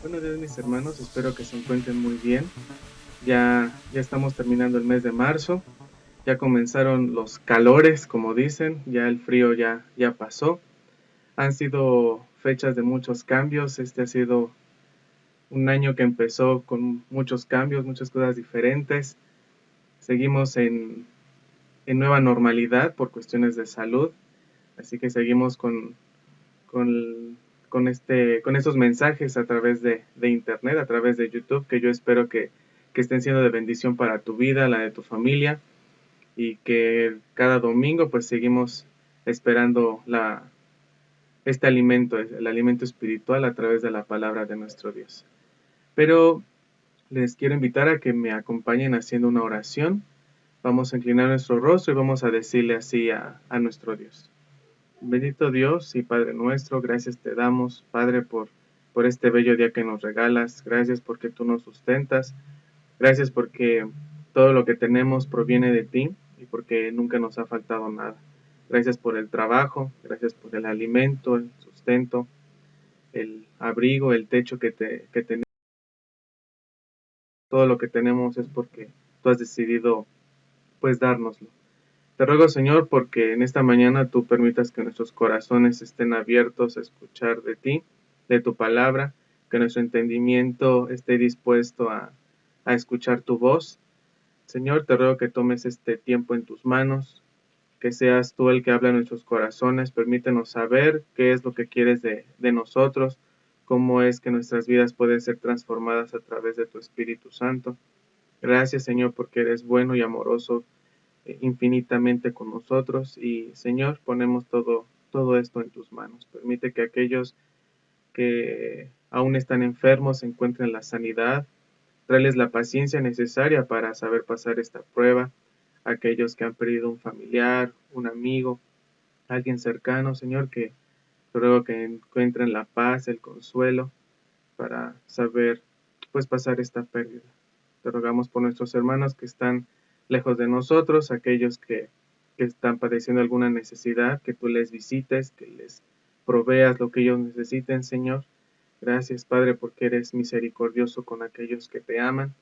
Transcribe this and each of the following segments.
Buenos días mis hermanos, espero que se encuentren muy bien. Ya estamos terminando el mes de marzo, ya comenzaron los calores, como dicen, ya el frío ya pasó. Han sido fechas de muchos cambios, este ha sido un año que empezó con muchos cambios, muchas cosas diferentes. Seguimos en nueva normalidad por cuestiones de salud, así que seguimos con, con estos mensajes a través de internet, a través de YouTube, que yo espero que estén siendo de bendición para tu vida, la de tu familia, y que cada domingo pues seguimos esperando este alimento, el alimento espiritual a través de la palabra de nuestro Dios. Pero les quiero invitar a que me acompañen haciendo una oración. Vamos a inclinar nuestro rostro y vamos a decirle así a nuestro Dios. Bendito Dios y Padre nuestro, gracias te damos, Padre, por este bello día que nos regalas. Gracias porque tú nos sustentas. Gracias porque todo lo que tenemos proviene de ti y porque nunca nos ha faltado nada. Gracias por el trabajo, gracias por el alimento, el sustento, el abrigo, el techo que tenemos. Todo lo que tenemos es porque tú has decidido pues dárnoslo. Te ruego, Señor, porque en esta mañana tú permitas que nuestros corazones estén abiertos a escuchar de ti, de tu palabra, que nuestro entendimiento esté dispuesto a escuchar tu voz. Señor, te ruego que tomes este tiempo en tus manos, que seas tú el que habla en nuestros corazones. Permítenos saber qué es lo que quieres de nosotros, cómo es que nuestras vidas pueden ser transformadas a través de tu Espíritu Santo. Gracias, Señor, porque eres bueno y amoroso infinitamente con nosotros. Y Señor, ponemos todo esto en tus manos. Permite que aquellos que aún están enfermos encuentren la sanidad. Tráeles la paciencia necesaria para saber pasar esta prueba. Aquellos que han perdido un familiar, un amigo, alguien cercano, Señor, que ruego que encuentren la paz, el consuelo para saber pues pasar esta pérdida. Te rogamos por nuestros hermanos que están lejos de nosotros, aquellos que están padeciendo alguna necesidad, que tú les visites, que les proveas lo que ellos necesiten, Señor. Gracias, Padre, porque eres misericordioso con aquellos que te aman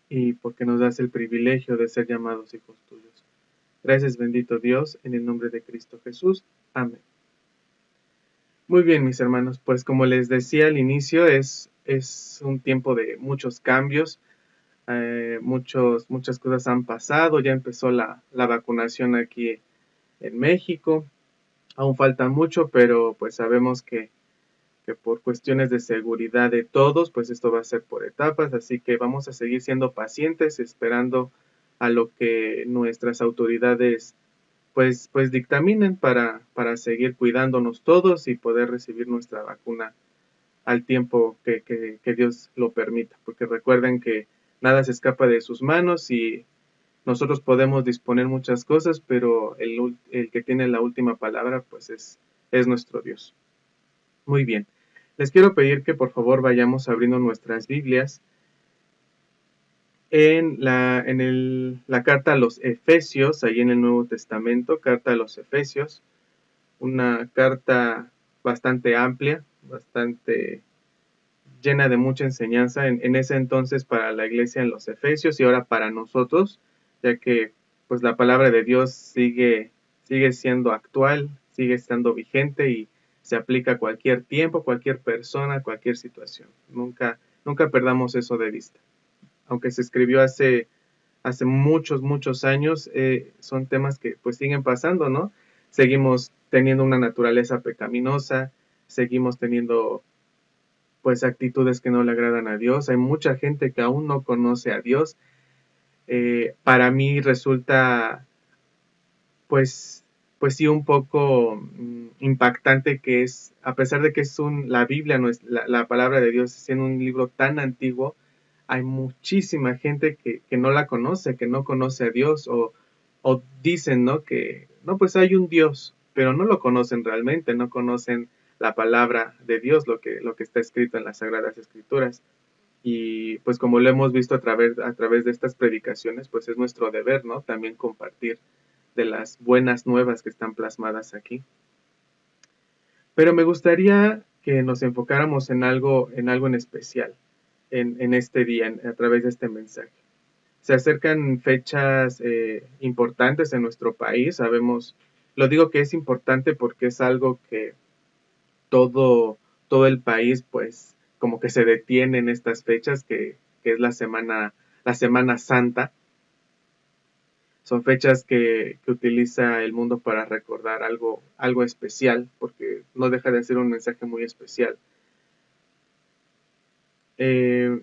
y porque nos das el privilegio de ser llamados hijos tuyos. Gracias, bendito Dios, en el nombre de Cristo Jesús. Amén. Muy bien, mis hermanos, pues como les decía al inicio, es un tiempo de muchos cambios, muchas cosas han pasado, ya empezó la vacunación aquí en México, aún falta mucho, pero pues sabemos que por cuestiones de seguridad de todos, pues esto va a ser por etapas, así que vamos a seguir siendo pacientes, esperando a lo que nuestras autoridades pues dictaminen para seguir cuidándonos todos y poder recibir nuestra vacuna al tiempo que Dios lo permita, porque recuerden que nada se escapa de sus manos y nosotros podemos disponer muchas cosas, pero el que tiene la última palabra pues es nuestro Dios. Muy bien, les quiero pedir que por favor vayamos abriendo nuestras Biblias la carta a los Efesios, ahí en el Nuevo Testamento, carta a los Efesios, una carta bastante amplia, bastante llena de mucha enseñanza en ese entonces para la iglesia en los Efesios y ahora para nosotros, ya que pues la palabra de Dios sigue siendo actual, sigue estando vigente y se aplica a cualquier tiempo, cualquier persona, cualquier situación. Nunca perdamos eso de vista. Aunque se escribió hace muchos años, son temas que pues siguen pasando, ¿no? Seguimos teniendo una naturaleza pecaminosa, seguimos teniendo pues actitudes que no le agradan a Dios. Hay mucha gente que aún no conoce a Dios. Para mí resulta pues, pues sí un poco impactante que es, a pesar de que la Biblia, no es, la palabra de Dios, siendo un libro tan antiguo, hay muchísima gente que no la conoce, que no conoce a Dios o dicen, ¿no? Que, no, pues hay un Dios, pero no lo conocen realmente, no conocen la palabra de Dios, lo que está escrito en las Sagradas Escrituras. Y pues como lo hemos visto a través de estas predicaciones, pues es nuestro deber, ¿no? También compartir de las buenas nuevas que están plasmadas aquí. Pero me gustaría que nos enfocáramos en algo en especial, en este día, a través de este mensaje. Se acercan fechas importantes en nuestro país, sabemos, lo digo que es importante porque es algo que todo, todo el país pues como que se detiene en estas fechas, que es la Semana Santa. Son fechas que utiliza el mundo para recordar algo especial, porque no deja de ser un mensaje muy especial. Eh,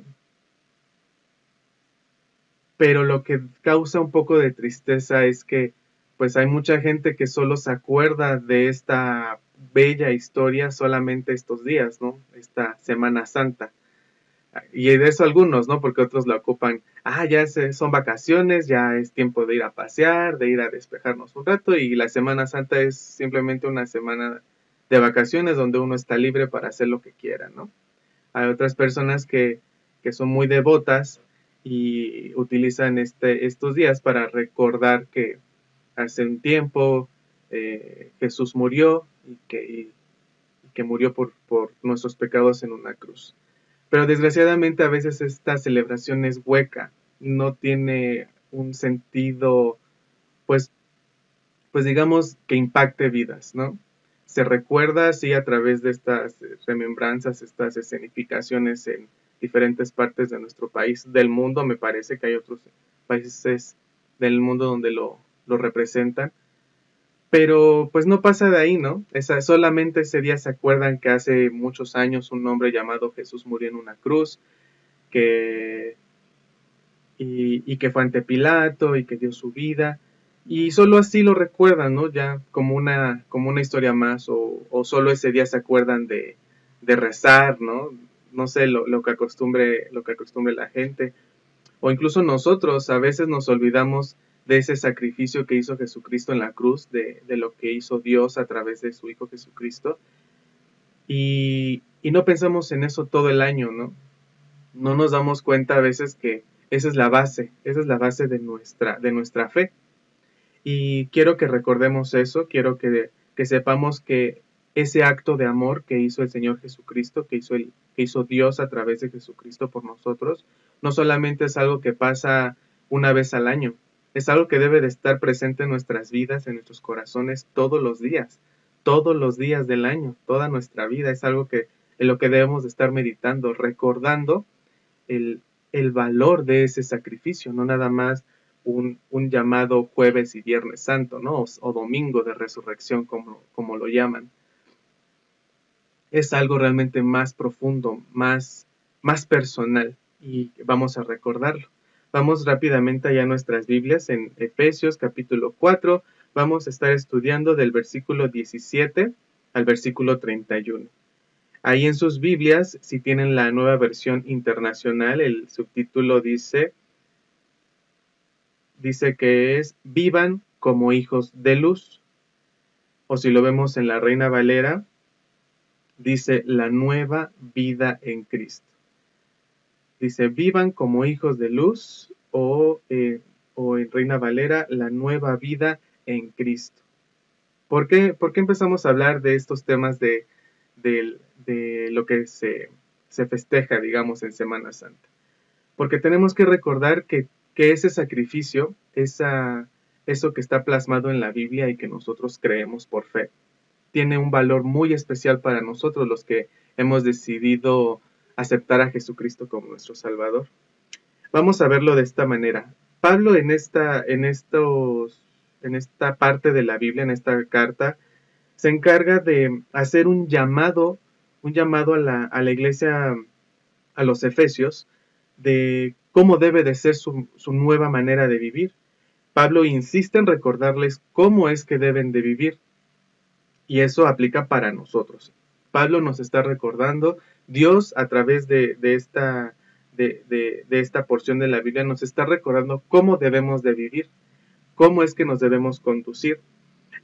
pero lo que causa un poco de tristeza es que pues hay mucha gente que solo se acuerda de esta bella historia solamente estos días, ¿no? Esta Semana Santa. Y de eso algunos, ¿no? Porque otros la ocupan, son vacaciones, ya es tiempo de ir a pasear, de ir a despejarnos un rato, y la Semana Santa es simplemente una semana de vacaciones donde uno está libre para hacer lo que quiera, ¿no? Hay otras personas que son muy devotas y utilizan estos días para recordar que hace un tiempo Jesús murió y que murió por nuestros pecados en una cruz. Pero desgraciadamente a veces esta celebración es hueca, no tiene un sentido, pues, pues digamos que impacte vidas, ¿no? Se recuerda así a través de estas remembranzas, estas escenificaciones en diferentes partes de nuestro país, del mundo, me parece que hay otros países del mundo donde lo representan, pero pues no pasa de ahí, ¿no? Solamente ese día se acuerdan que hace muchos años un hombre llamado Jesús murió en una cruz, que, y que fue ante Pilato y que dio su vida. Y solo así lo recuerdan, ¿no? Ya como una historia más, o solo ese día se acuerdan de rezar, ¿no? No sé lo que acostumbre la gente. O incluso nosotros a veces nos olvidamos de ese sacrificio que hizo Jesucristo en la cruz, de lo que hizo Dios a través de su Hijo Jesucristo. Y no pensamos en eso todo el año, ¿no? No nos damos cuenta a veces que esa es la base de nuestra fe. Y quiero que recordemos eso, quiero que sepamos que ese acto de amor que hizo el Señor Jesucristo, que hizo Dios a través de Jesucristo por nosotros, no solamente es algo que pasa una vez al año, es algo que debe de estar presente en nuestras vidas, en nuestros corazones todos los días del año, toda nuestra vida, es algo que en lo que debemos de estar meditando, recordando el, el valor de ese sacrificio, no nada más un llamado jueves y viernes santo, ¿no? O domingo de resurrección, como lo llaman. Es algo realmente más profundo, más personal, y vamos a recordarlo. Vamos rápidamente allá a nuestras Biblias en Efesios capítulo 4, vamos a estar estudiando del versículo 17 al versículo 31. Ahí en sus Biblias, si tienen la nueva versión internacional, el subtítulo dice que es vivan como hijos de luz. O si lo vemos en la Reina Valera, dice la nueva vida en Cristo. Dice vivan como hijos de luz o en Reina Valera, la nueva vida en Cristo. Por qué empezamos a hablar de estos temas de lo que se festeja, digamos, en Semana Santa? Porque tenemos que recordar que ese sacrificio, eso que está plasmado en la Biblia y que nosotros creemos por fe, tiene un valor muy especial para nosotros los que hemos decidido aceptar a Jesucristo como nuestro Salvador. Vamos a verlo de esta manera. Pablo en esta parte de la Biblia, en esta carta, se encarga de hacer un llamado a la iglesia, a los efesios, de cómo debe de ser su nueva manera de vivir. Pablo insiste en recordarles cómo es que deben de vivir, y eso aplica para nosotros. Pablo nos está recordando, Dios a través de esta porción de la Biblia nos está recordando cómo debemos de vivir, cómo es que nos debemos conducir.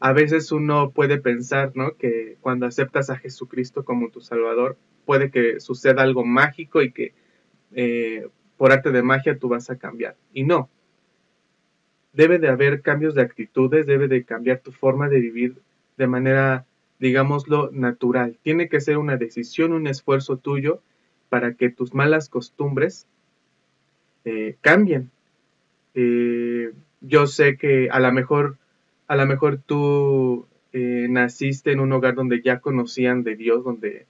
A veces uno puede pensar, ¿no?, que cuando aceptas a Jesucristo como tu Salvador, puede que suceda algo mágico y que por arte de magia tú vas a cambiar. Y no, debe de haber cambios de actitudes, debe de cambiar tu forma de vivir de manera digámoslo, natural. Tiene que ser una decisión, un esfuerzo tuyo para que tus malas costumbres cambien. Yo sé que a lo mejor tú naciste en un hogar donde ya conocían de Dios, donde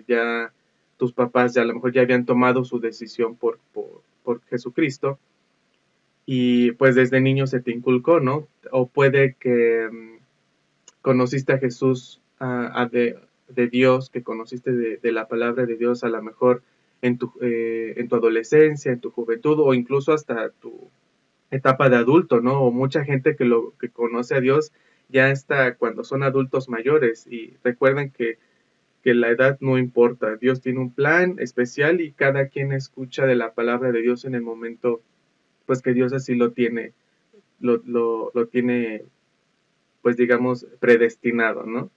ya tus papás ya a lo mejor ya habían tomado su decisión por Jesucristo, y pues desde niño se te inculcó, ¿no? O puede que conociste a Jesús, de Dios, que conociste de la palabra de Dios a lo mejor en tu adolescencia, en tu juventud, o incluso hasta tu etapa de adulto, ¿no? O mucha gente que conoce a Dios ya está cuando son adultos mayores, y recuerden que la edad no importa. Dios tiene un plan especial y cada quien escucha de la palabra de Dios en el momento, pues que Dios así lo tiene, lo tiene, pues digamos, predestinado, ¿no?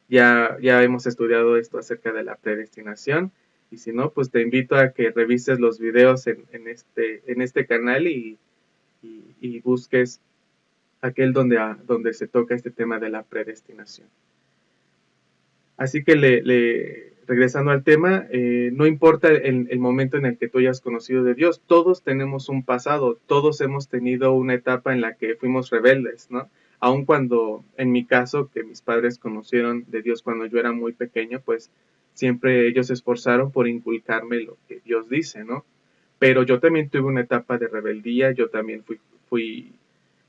Ya hemos estudiado esto acerca de la predestinación, y si no, pues te invito a que revises los videos en este canal, y busques aquel donde se toca este tema de la predestinación. Así que regresando al tema, no importa el momento en el que tú hayas conocido de Dios, todos tenemos un pasado, todos hemos tenido una etapa en la que fuimos rebeldes, ¿no? Aun cuando, en mi caso, que mis padres conocieron de Dios cuando yo era muy pequeño, pues siempre ellos se esforzaron por inculcarme lo que Dios dice, ¿no? Pero yo también tuve una etapa de rebeldía, yo también fui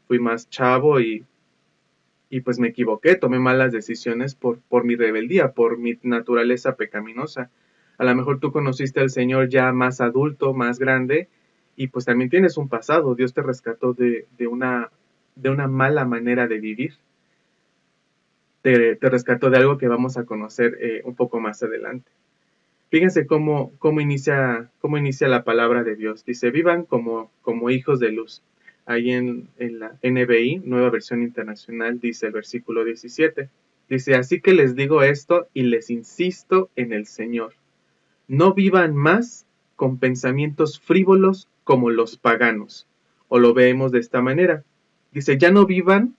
más chavo, y pues me equivoqué, tomé malas decisiones por mi rebeldía, por mi naturaleza pecaminosa. A lo mejor tú conociste al Señor ya más adulto, más grande, y pues también tienes un pasado. Dios te rescató de una mala manera de vivir. Te rescató de algo que vamos a conocer un poco más adelante. Fíjense cómo inicia la palabra de Dios. Dice, vivan como hijos de luz. Ahí en la NBI, Nueva Versión Internacional, dice el versículo 17. Dice, así que les digo esto y les insisto en el Señor. No vivan más con pensamientos frívolos como los paganos. O lo vemos de esta manera. Dice, ya no vivan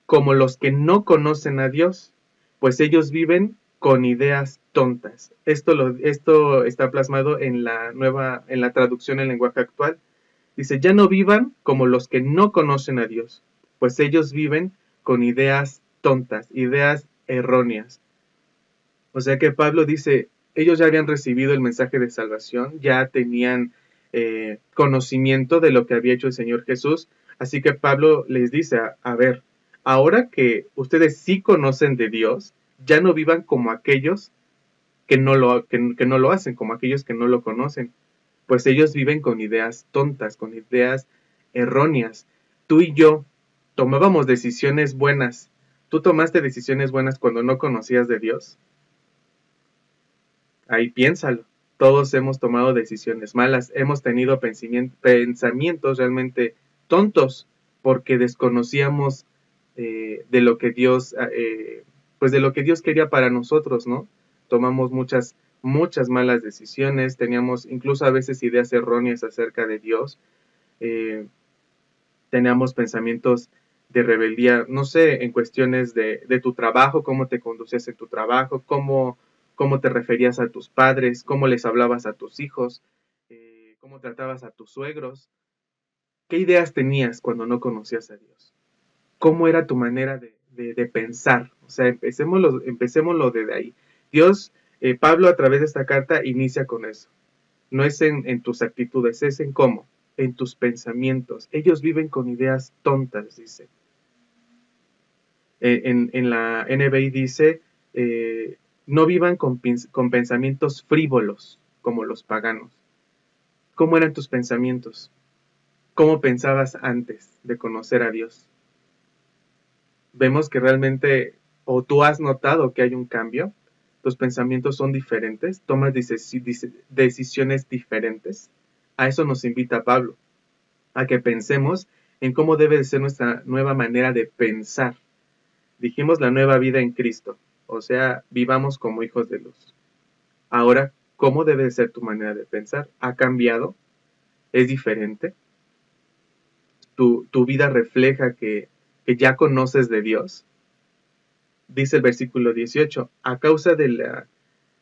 como los que no conocen a Dios, pues ellos viven con ideas tontas. Esto está plasmado en la traducción en lenguaje actual. Dice, ya no vivan como los que no conocen a Dios, pues ellos viven con ideas tontas, ideas erróneas. O sea que Pablo dice, ellos ya habían recibido el mensaje de salvación, ya tenían conocimiento de lo que había hecho el Señor Jesús, así que Pablo les dice, a ver, ahora que ustedes sí conocen de Dios, ya no vivan como aquellos que no lo hacen, como aquellos que no lo conocen, pues ellos viven con ideas tontas, con ideas erróneas. Tú y yo tomábamos decisiones buenas. ¿Tú tomaste decisiones buenas cuando no conocías de Dios? Ahí piénsalo. Todos hemos tomado decisiones malas, hemos tenido pensamientos realmente tontos porque desconocíamos de lo que Dios, pues de lo que Dios quería para nosotros, ¿no? Tomamos muchas malas decisiones, teníamos incluso a veces ideas erróneas acerca de Dios, eh, teníamos pensamientos de rebeldía, no sé, en cuestiones de tu trabajo, cómo te conducías en tu trabajo, cómo te referías a tus padres, cómo les hablabas a tus hijos, cómo tratabas a tus suegros. ¿Qué ideas tenías cuando no conocías a Dios? ¿Cómo era tu manera de pensar? O sea, empecémoslo desde ahí. Dios, Pablo a través de esta carta inicia con eso. No es en tus actitudes, es en cómo, en tus pensamientos. Ellos viven con ideas tontas, dice. En la NBI dice, no vivan con pensamientos frívolos como los paganos. ¿Cómo eran tus pensamientos? ¿Cómo pensabas antes de conocer a Dios? Vemos que realmente, o tú has notado que hay un cambio, tus pensamientos son diferentes, tomas decisiones diferentes. A eso nos invita Pablo, a que pensemos en cómo debe de ser nuestra nueva manera de pensar. Dijimos la nueva vida en Cristo, o sea, vivamos como hijos de luz. Ahora, ¿cómo debe de ser tu manera de pensar? ¿Ha cambiado? ¿Es diferente? ¿Tu vida refleja que ya conoces de Dios? Dice el versículo 18, a causa de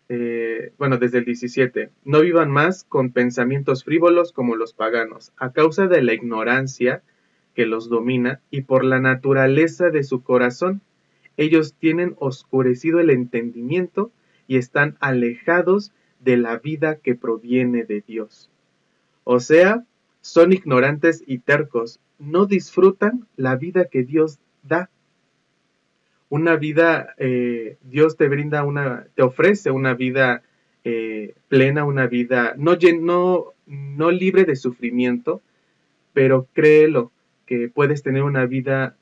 desde el 17, no vivan más con pensamientos frívolos como los paganos, a causa de la ignorancia que los domina y por la naturaleza de su corazón. Ellos tienen oscurecido el entendimiento y están alejados de la vida que proviene de Dios. O sea, son ignorantes y tercos, no disfrutan la vida que Dios da. Una vida, Dios te brinda te ofrece una vida plena, una vida no libre de sufrimiento, pero créelo, que puedes tener una vida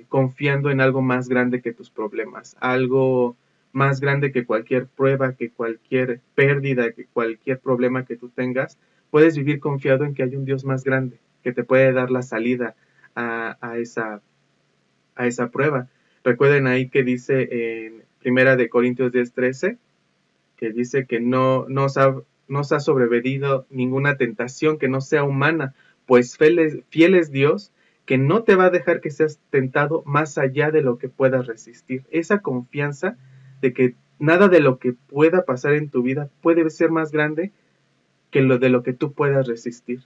confiando en algo más grande que tus problemas, algo más grande que cualquier prueba, que cualquier pérdida, que cualquier problema que tú tengas, puedes vivir confiado en que hay un Dios más grande que te puede dar la salida a esa prueba. Recuerden ahí que dice en Primera de Corintios 10:13, que dice que no os ha sobrevenido ninguna tentación que no sea humana, pues fiel es Dios, que no te va a dejar que seas tentado más allá de lo que puedas resistir. Esa confianza de que nada de lo que pueda pasar en tu vida puede ser más grande que de lo que tú puedas resistir.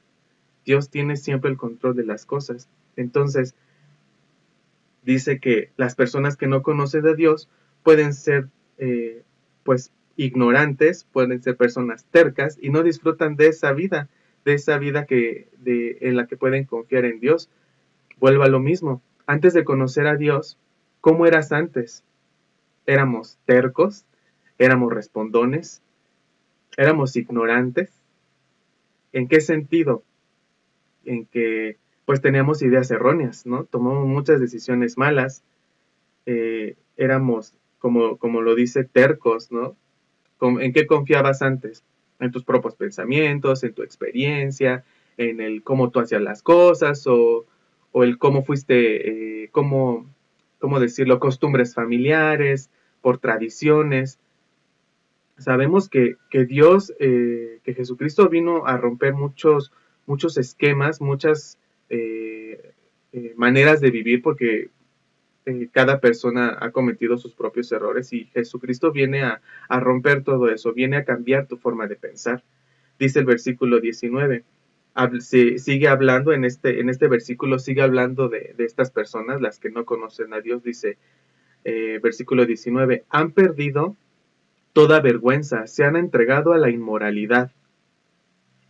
Dios tiene siempre el control de las cosas. Entonces, dice que las personas que no conocen a Dios pueden ser, pues, ignorantes, pueden ser personas tercas y no disfrutan de esa vida en la que pueden confiar en Dios. Vuelvo a lo mismo. Antes de conocer a Dios, ¿cómo eras antes? ¿Éramos tercos? ¿Éramos respondones? ¿Éramos ignorantes? ¿En qué sentido? En que pues teníamos ideas erróneas, ¿no? Tomamos muchas decisiones malas, éramos, como lo dice, tercos, ¿no? ¿En qué confiabas antes? En tus propios pensamientos, en tu experiencia, en el cómo tú hacías las cosas o el cómo fuiste, cómo decirlo, costumbres familiares, por tradiciones. Sabemos que Dios, que Jesucristo vino a romper muchos esquemas, muchas maneras de vivir, porque cada persona ha cometido sus propios errores y Jesucristo viene a romper todo eso, viene a cambiar tu forma de pensar. Dice el versículo 19, sigue hablando en este versículo, sigue hablando de estas personas, las que no conocen a Dios, dice versículo 19, han perdido toda vergüenza, se han entregado a la inmoralidad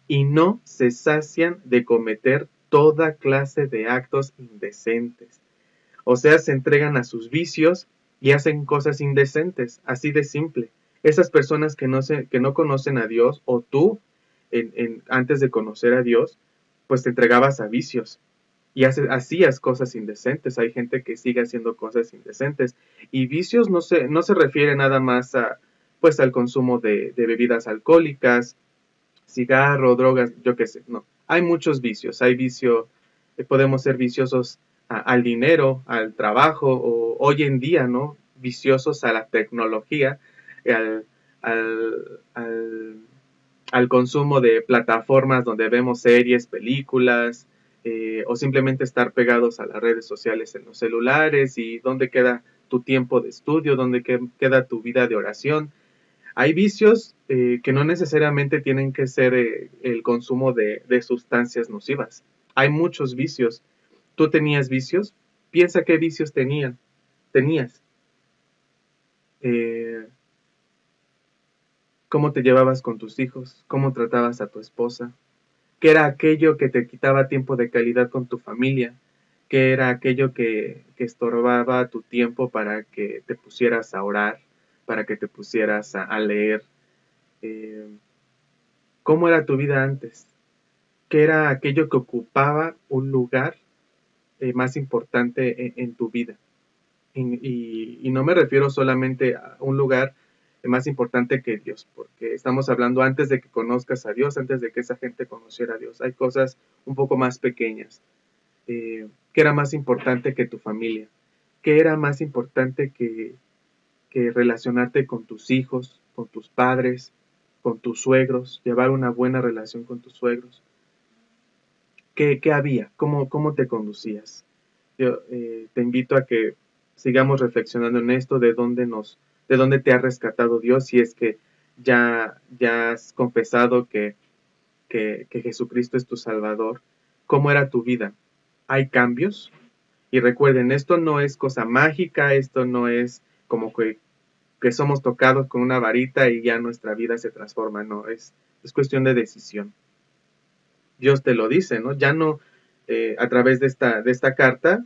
y no se sacian de cometer toda clase de actos indecentes. O sea, se entregan a sus vicios y hacen cosas indecentes, así de simple. Esas personas que no conocen a Dios, o tú, antes de conocer a Dios, pues te entregabas a vicios y hacías cosas indecentes. Hay gente que sigue haciendo cosas indecentes. Y vicios no se refiere nada más pues, al consumo de bebidas alcohólicas, cigarro, drogas, yo qué sé, no. Hay muchos vicios, podemos ser viciosos al dinero, al trabajo, o hoy en día, ¿no? Viciosos a la tecnología, al, al, al, al consumo de plataformas donde vemos series, películas, o simplemente estar pegados a las redes sociales en los celulares y dónde queda tu tiempo de estudio, dónde queda tu vida de oración. Hay vicios que no necesariamente tienen que ser el consumo de sustancias nocivas. Hay muchos vicios. ¿Tú tenías vicios? Piensa qué vicios tenías. Eh, ¿Cómo te llevabas con tus hijos? ¿Cómo tratabas a tu esposa? ¿Qué era aquello que te quitaba tiempo de calidad con tu familia? ¿Qué era aquello que estorbaba tu tiempo para que te pusieras a orar, para que te pusieras a leer? Eh, ¿Cómo era tu vida antes? ¿Qué era aquello que ocupaba un lugar más importante en tu vida? Y no me refiero solamente a un lugar más importante que Dios, porque estamos hablando antes de que conozcas a Dios, antes de que esa gente conociera a Dios. Hay cosas un poco más pequeñas. ¿Qué era más importante que tu familia? ¿Qué era más importante que relacionarte con tus hijos, con tus padres, con tus suegros, llevar una buena relación con tus suegros? ¿Qué había? ¿Cómo te conducías? Yo te invito a que sigamos reflexionando en esto, de dónde te ha rescatado Dios, si es que ya has confesado que Jesucristo es tu Salvador. ¿Cómo era tu vida? ¿Hay cambios? Y recuerden, esto no es cosa mágica, esto no es como que somos tocados con una varita y ya nuestra vida se transforma, no, es cuestión de decisión. Dios te lo dice, ¿no? Ya no, a través de esta carta,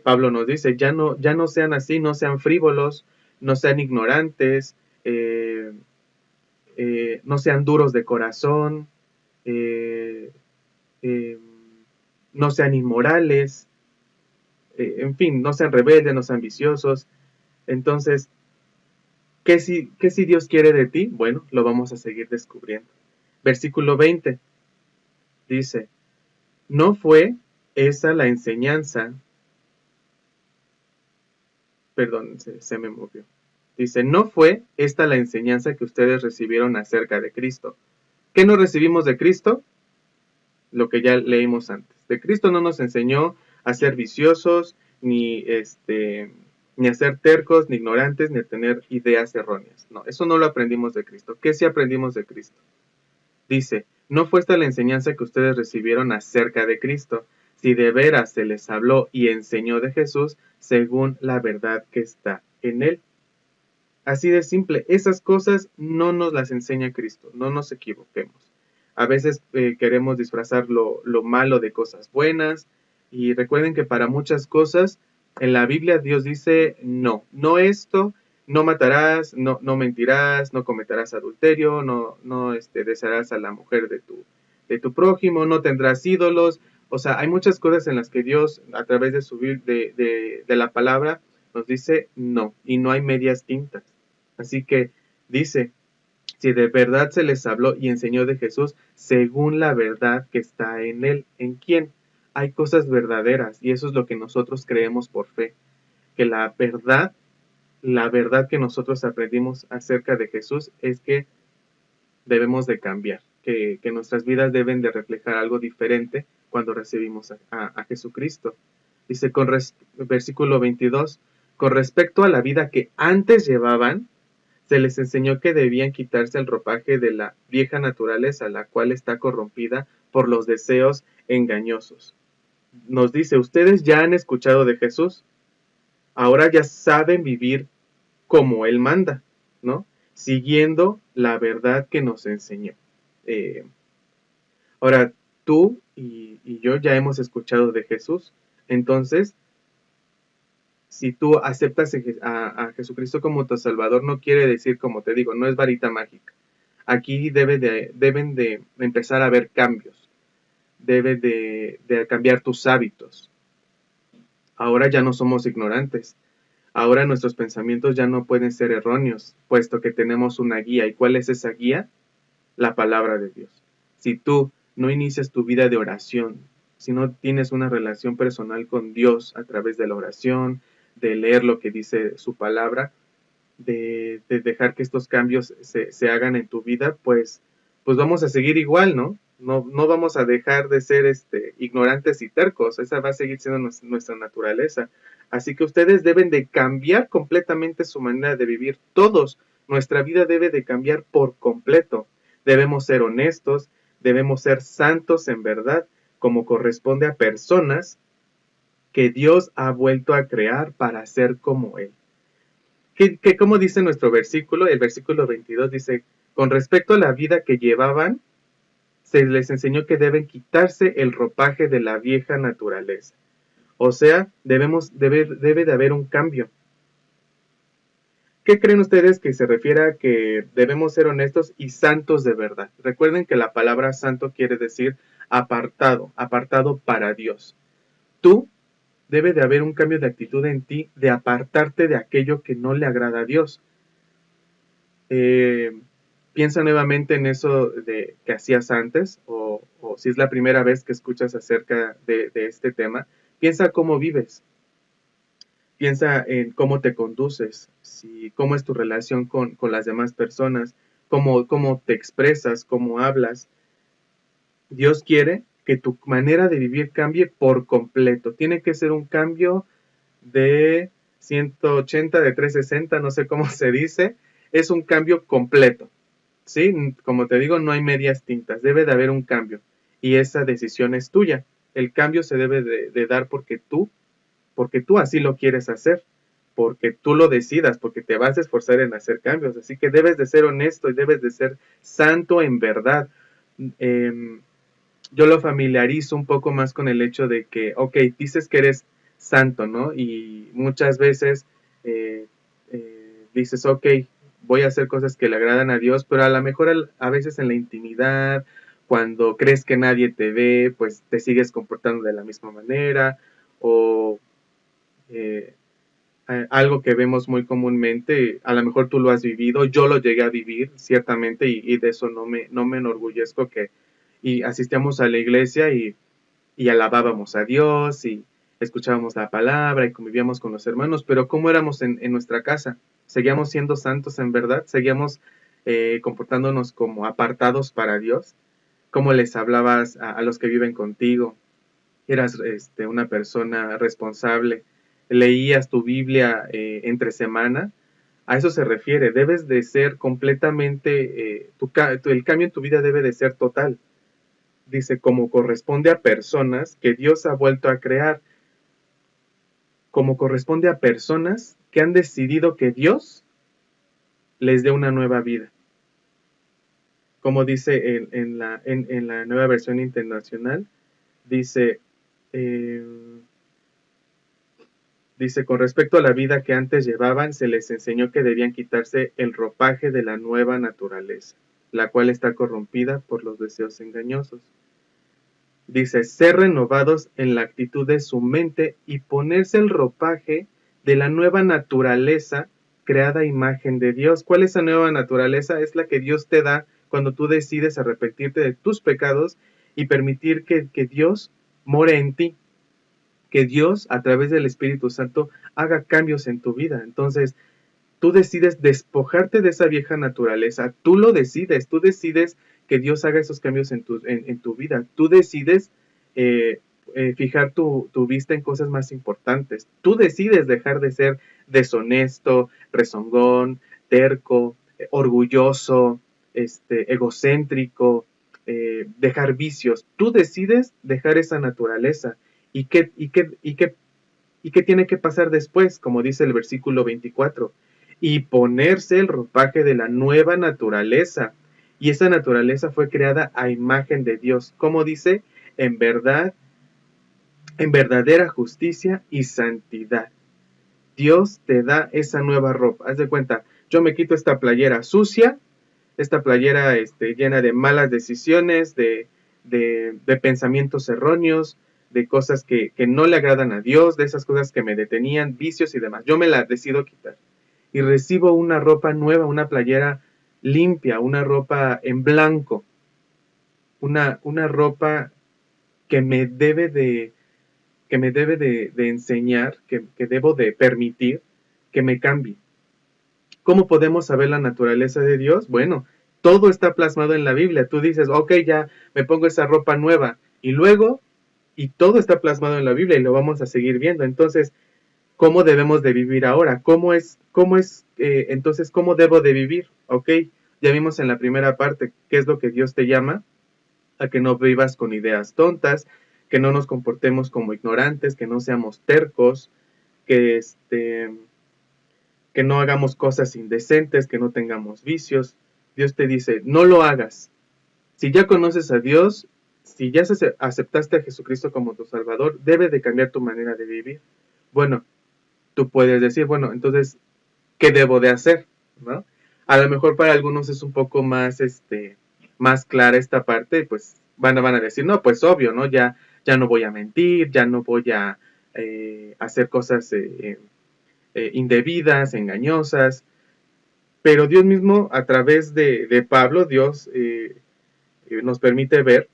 Pablo nos dice, ya no sean así, no sean frívolos, no sean ignorantes, no sean duros de corazón, eh, eh, no sean inmorales, en fin, no sean rebeldes, no sean viciosos. Entonces, ¿qué si Dios quiere de ti? Bueno, lo vamos a seguir descubriendo. Versículo 20 dice, no fue esa la enseñanza, perdón, se me movió. Dice, no fue esta la enseñanza que ustedes recibieron acerca de Cristo. ¿Qué no recibimos de Cristo? Lo que ya leímos antes. De Cristo no nos enseñó a ser viciosos, ni a ser tercos, ni ignorantes, ni a tener ideas erróneas. No, eso no lo aprendimos de Cristo. ¿Qué sí aprendimos de Cristo? Dice, no fue esta la enseñanza que ustedes recibieron acerca de Cristo, si de veras se les habló y enseñó de Jesús según la verdad que está en él. Así de simple, esas cosas no nos las enseña Cristo, no nos equivoquemos. A veces queremos disfrazar lo malo de cosas buenas y recuerden que para muchas cosas en la Biblia Dios dice no esto, no matarás, no mentirás, no cometerás adulterio, no desearás a la mujer de tu prójimo, no tendrás ídolos. O sea, hay muchas cosas en las que Dios a través de la palabra nos dice no y no hay medias tintas. Así que dice, si de verdad se les habló y enseñó de Jesús según la verdad que está en él, ¿en quién? Hay cosas verdaderas y eso es lo que nosotros creemos por fe, que la verdad que nosotros aprendimos acerca de Jesús es que debemos de cambiar, que nuestras vidas deben de reflejar algo diferente cuando recibimos a Jesucristo. Dice versículo 22, con respecto a la vida que antes llevaban, se les enseñó que debían quitarse el ropaje de la vieja naturaleza, la cual está corrompida por los deseos engañosos. Nos dice, ustedes ya han escuchado de Jesús, ahora ya saben vivir como Él manda, ¿no? Siguiendo la verdad que nos enseñó. Eh, Ahora, tú y yo ya hemos escuchado de Jesús, entonces si tú aceptas a Jesucristo como tu Salvador, no quiere decir, como te digo, no es varita mágica. Aquí deben de empezar a haber cambios, debe de cambiar tus hábitos. Ahora ya no somos ignorantes, ahora nuestros pensamientos ya no pueden ser erróneos, puesto que tenemos una guía. ¿Y cuál es esa guía? La palabra de Dios. Si tú no inicias tu vida de oración, si no tienes una relación personal con Dios a través de la oración, de leer lo que dice su palabra, de dejar que estos cambios se hagan en tu vida, pues vamos a seguir igual, ¿no? No vamos a dejar de ser ignorantes y tercos, esa va a seguir siendo nuestra naturaleza. Así que ustedes deben de cambiar completamente su manera de vivir, todos, nuestra vida debe de cambiar por completo. Debemos ser honestos, debemos ser santos en verdad, como corresponde a personas que Dios ha vuelto a crear para ser como Él. ¿Cómo dice nuestro versículo? El versículo 22 dice, con respecto a la vida que llevaban, se les enseñó que deben quitarse el ropaje de la vieja naturaleza. O sea, debe de haber un cambio. ¿Qué creen ustedes que se refiere a que debemos ser honestos y santos de verdad? Recuerden que la palabra santo quiere decir apartado para Dios. Tú debe de haber un cambio de actitud en ti, de apartarte de aquello que no le agrada a Dios. Piensa nuevamente en eso que hacías antes, o si es la primera vez que escuchas acerca de este tema, piensa cómo vives, piensa en cómo te conduces, cómo es tu relación con las demás personas, cómo te expresas, cómo hablas. Dios quiere que tu manera de vivir cambie por completo. Tiene que ser un cambio de 180, de 360, no sé cómo se dice, es un cambio completo, ¿sí? Como te digo, no hay medias tintas, debe de haber un cambio y esa decisión es tuya. El cambio se debe de dar porque tú así lo quieres hacer, porque tú lo decidas, porque te vas a esforzar en hacer cambios. Así que debes de ser honesto y debes de ser santo en verdad. Eh, yo lo familiarizo un poco más con el hecho de que, ok, dices que eres santo, ¿no? Y muchas veces dices, ok, voy a hacer cosas que le agradan a Dios, pero a lo mejor a veces en la intimidad, cuando crees que nadie te ve, pues te sigues comportando de la misma manera, o eh, algo que vemos muy comúnmente, a lo mejor tú lo has vivido, yo lo llegué a vivir, ciertamente, y de eso no me enorgullezco que y asistíamos a la iglesia y alabábamos a Dios y escuchábamos la palabra y convivíamos con los hermanos, pero ¿cómo éramos en nuestra casa? ¿Seguíamos siendo santos en verdad? ¿Seguíamos comportándonos como apartados para Dios? ¿Cómo les hablabas a los que viven contigo? ¿Eras una persona responsable? ¿Leías tu Biblia entre semana? A eso se refiere, debes de ser completamente, el cambio en tu vida debe de ser total. Dice, como corresponde a personas que Dios ha vuelto a crear, como corresponde a personas que han decidido que Dios les dé una nueva vida. Como dice en la nueva versión internacional, dice, eh, dice, con respecto a la vida que antes llevaban, se les enseñó que debían quitarse el ropaje de la nueva naturaleza, la cual está corrompida por los deseos engañosos. Dice, ser renovados en la actitud de su mente y ponerse el ropaje de la nueva naturaleza creada a imagen de Dios. ¿Cuál es esa nueva naturaleza? Es la que Dios te da cuando tú decides arrepentirte de tus pecados y permitir que Dios more en ti, que Dios a través del Espíritu Santo haga cambios en tu vida. Entonces, tú decides despojarte de esa vieja naturaleza, tú decides que Dios haga esos cambios en tu vida, tú decides eh, fijar tu vista en cosas más importantes, tú decides dejar de ser deshonesto, rezongón, terco, orgulloso, egocéntrico, dejar vicios, tú decides dejar esa naturaleza. ¿Y qué tiene que pasar después? Como dice el versículo 24, y ponerse el ropaje de la nueva naturaleza. Y esa naturaleza fue creada a imagen de Dios. Como dice, en verdad, en verdadera justicia y santidad. Dios te da esa nueva ropa. Haz de cuenta, yo me quito esta playera sucia, esta playera llena de malas decisiones, de pensamientos erróneos, de cosas que no le agradan a Dios, de esas cosas que me detenían, vicios y demás. Yo me la decido quitar y recibo una ropa nueva, una playera limpia, una ropa en blanco, una ropa que me debe de enseñar, que debo de permitir que me cambie. ¿Cómo podemos saber la naturaleza de Dios? Bueno, todo está plasmado en la Biblia. Tú dices, ok, ya me pongo esa ropa nueva. Y luego, y todo está plasmado en la Biblia y lo vamos a seguir viendo. Entonces, ¿cómo debemos de vivir ahora? Entonces, cómo debo de vivir? Ok, ya vimos en la primera parte qué es lo que Dios te llama, a que no vivas con ideas tontas, que no nos comportemos como ignorantes, que no seamos tercos, que que no hagamos cosas indecentes, que no tengamos vicios. Dios te dice, no lo hagas. Si ya conoces a Dios, si ya aceptaste a Jesucristo como tu Salvador, debe de cambiar tu manera de vivir. Bueno, tú puedes decir, bueno, entonces, ¿qué debo de hacer? ¿No? A lo mejor para algunos es un poco más, más clara esta parte, pues van a decir, no, pues obvio, ¿no? Ya no voy a mentir, ya no voy a hacer cosas indebidas, engañosas, pero Dios mismo, a través de Pablo, Dios nos permite ver